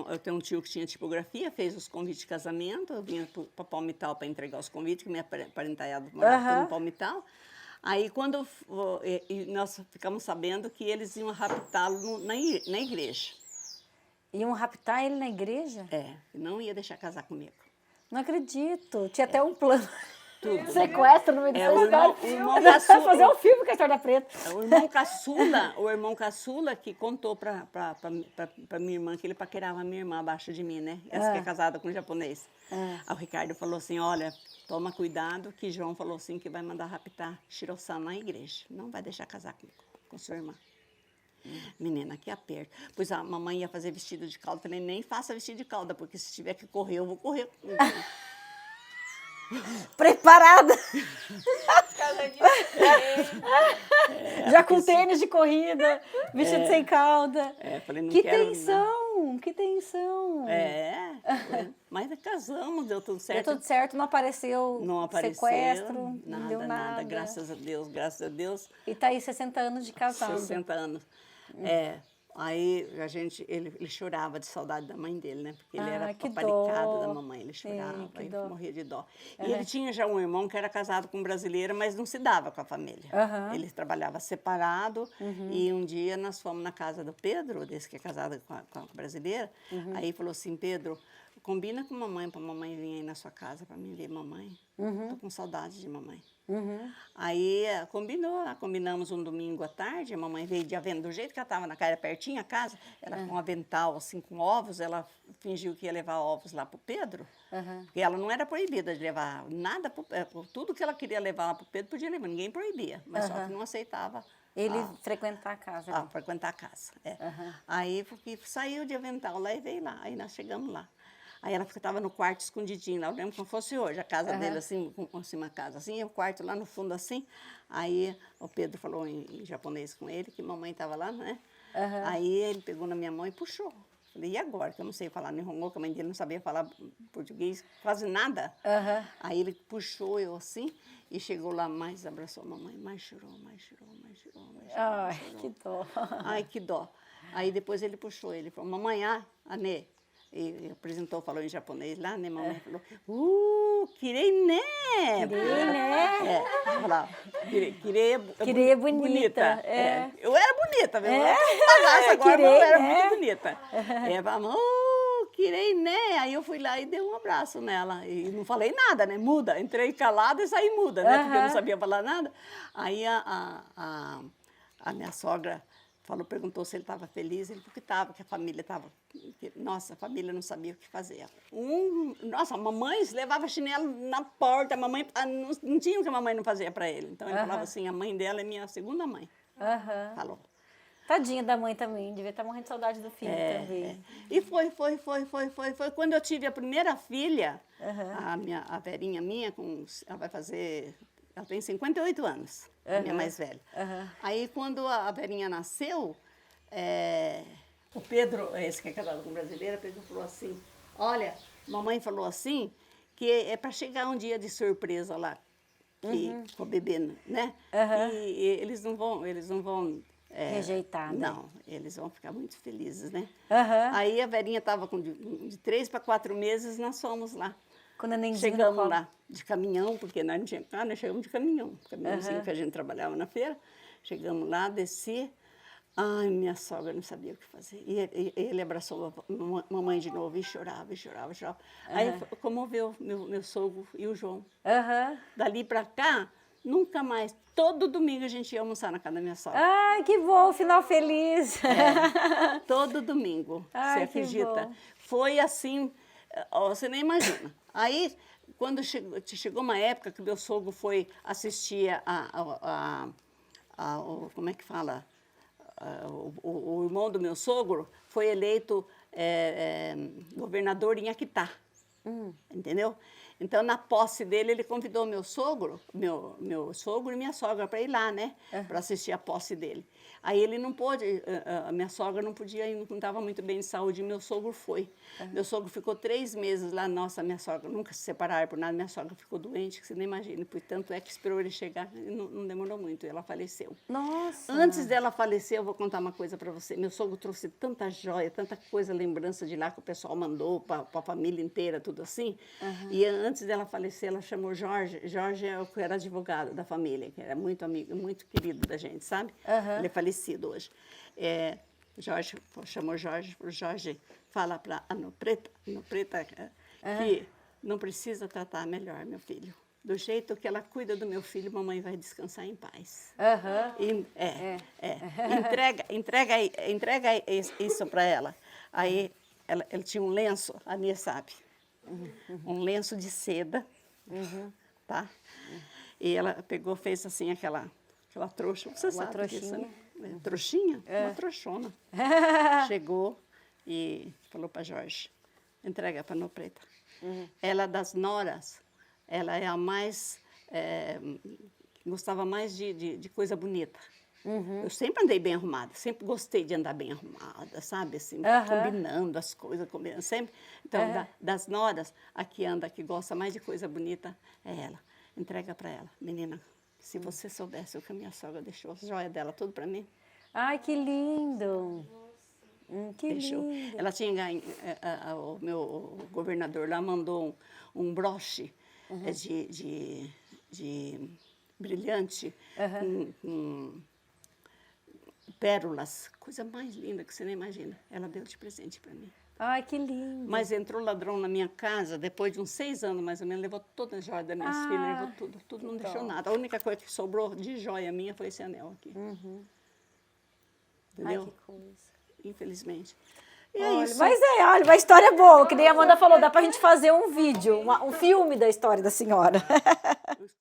eu tenho um tio que tinha tipografia, fez os convites de casamento, eu vinha para Palmital para entregar os convites, que minha parentalhada morava no Palmital. Aí, quando nós ficamos sabendo que eles iam raptá-lo na igreja. Iam raptar ele na igreja? Não ia deixar casar comigo. Não acredito. Tinha até um plano. Tudo. Sequestro no meio da história. O irmão caçula, fazer um filme com a história preta. O irmão caçula que contou para minha irmã que ele paquerava a minha irmã abaixo de mim, né? Essa que é casada com um japonês. Aí o Ricardo falou assim, olha, toma cuidado que João falou assim que vai mandar raptar Shirao-san na igreja. Não vai deixar casar com sua irmã. Menina, que aperto. Pois a mamãe ia fazer vestido de calda, também nem faça vestido de calda, porque se tiver que correr, eu vou correr. Preparada! Já com tênis de corrida, vestido sem cauda. Falei, não que quero, tensão, que tensão. Mas casamos, deu tudo certo. Deu tudo certo, não apareceu, sequestro, nada, não deu nada. Graças a Deus, graças a Deus. E tá aí 60 anos de casado. 60 anos. Aí ele chorava de saudade da mãe dele, né? Porque ele era paparicado da mamãe, ele chorava, aí morria de dó. E ele tinha já um irmão que era casado com brasileira, mas não se dava com a família. Ele trabalhava separado e um dia nós fomos na casa do Pedro, desse que é casado com a brasileira, aí falou assim, Pedro, combina com mamãe, para mamãe vir aí na sua casa para mim ver mamãe. Tô com saudade de mamãe. Aí combinamos um domingo à tarde, a mamãe veio de avental, do jeito que ela estava na casa, pertinho a casa, ela com um avental assim, com ovos, ela fingiu que ia levar ovos lá pro Pedro, porque ela não era proibida de levar nada, tudo que ela queria levar lá pro Pedro podia levar, ninguém proibia, mas só que não aceitava. Ele frequentar a casa. Frequentar a casa, Aí porque saiu de avental lá e veio lá, aí nós chegamos lá. Aí ela estava no quarto escondidinho lá, eu lembro como fosse hoje, a casa dele assim, uma casa assim, o quarto lá no fundo assim. Aí o Pedro falou em japonês com ele, que mamãe estava lá, né? Aí ele pegou na minha mão e puxou. Falei, e agora? Que eu não sei falar Nihongo, que a mãe dele não sabia falar português, quase nada. Aí ele puxou eu assim e chegou lá, mais abraçou a mamãe, mais chorou. Ai, que dó. Ai, que dó. Aí depois ele puxou, ele falou, mamãe, Anê. E apresentou, falou em japonês lá, né? Mamãe falou, kirei né? Kirei né? Kirei bonita. Eu era bonita, viu? Agora eu era muito bonita. Falou, kirei né? Aí eu fui lá e dei um abraço nela. E não falei nada, né? Muda. Entrei calada e saí muda, né? Porque eu não sabia falar nada. Aí a a minha sogra perguntou se ele estava feliz, ele falou que estava, que a família estava... Nossa, a família não sabia o que fazer. Nossa, a mamãe levava chinelo na porta, a mamãe não tinha o que a mamãe não fazia para ele. Então ele falava assim, a mãe dela é minha segunda mãe. Falou. Tadinha da mãe também, devia estar morrendo de saudade do filho também. E foi. Quando eu tive a primeira filha, a Verinha minha, ela tem 58 anos, a minha mais velha. Aí, quando a Verinha nasceu, o Pedro, esse que é casado com brasileira, Pedro falou assim, olha, mamãe falou assim, que é para chegar um dia de surpresa lá, com o bebê, né? E eles não vão rejeitar, né? Não, eles vão ficar muito felizes, né? Aí a Verinha estava de 3 para 4 meses, nós fomos lá. Com o nenenzinho Chegamos lá de caminhão, porque nós não tínhamos carro, nós chegamos de caminhãozinho que a gente trabalhava na feira. Chegamos lá, desci. Ai, minha sogra não sabia o que fazer. E ele abraçou a mamãe de novo e chorava. Aí comoveu meu sogro e o João. Dali para cá, nunca mais. Todo domingo a gente ia almoçar na casa da minha sogra. Ai, que bom, final feliz. Todo domingo, ai, você acredita? Bom. Foi assim, você nem imagina. Aí, quando chegou uma época que meu sogro foi assistir como é que fala? O irmão do meu sogro foi eleito governador em Aquitá, entendeu? Então, na posse dele, ele convidou meu sogro e minha sogra para ir lá, né? Para assistir a posse dele. Aí ele não pôde, a minha sogra não podia ir, não estava muito bem de saúde, e meu sogro foi. Meu sogro ficou 3 meses lá, nossa, minha sogra nunca se separaram por nada, minha sogra ficou doente, que você nem imagina, portanto é que esperou ele chegar, não demorou muito, ela faleceu. Nossa! Antes dela falecer, eu vou contar uma coisa para você, meu sogro trouxe tanta joia, tanta coisa, lembrança de lá que o pessoal mandou para a família inteira, tudo assim, e antes dela falecer, ela chamou Jorge é o que era advogado da família, que era muito amigo, muito querido da gente, sabe? Ele é falecido hoje. Chamou Jorge, fala para a Nopreta que não precisa tratar melhor meu filho. Do jeito que ela cuida do meu filho, mamãe vai descansar em paz. Entrega isso para ela. Aí ela tinha um lenço, a Nia sabe, um lenço de seda, tá? E ela pegou, fez assim aquela trouxa, você sabe trouxinha. Disso, né? Trouxinha? Uma trouxona. Chegou e falou para Jorge, entrega para a Nopreta. Ela das noras, ela é a mais, gostava mais de coisa bonita. Eu sempre andei bem arrumada, sempre gostei de andar bem arrumada, sabe? Assim, combinando as coisas, sempre. Então, das noras, a que gosta mais de coisa bonita é ela. Entrega para ela, menina. Se você soubesse o que a minha sogra deixou, as joias dela, tudo para mim. Ai, que lindo! Que deixou. lindo! Ela tinha ganho, o meu governador lá mandou um broche de brilhante, com pérolas, coisa mais linda que você nem imagina. Ela deu de presente para mim. Ai, que lindo! Mas entrou ladrão na minha casa, depois de uns 6 anos, mais ou menos, levou todas as joias das minhas filhas, levou tudo, não deixou nada. A única coisa que sobrou de joia minha foi esse anel aqui. Entendeu? Ai, que coisa. Infelizmente. E olha, é isso. Mas olha, uma história boa, que nem a Amanda falou, dá pra gente fazer um vídeo, um filme da história da senhora.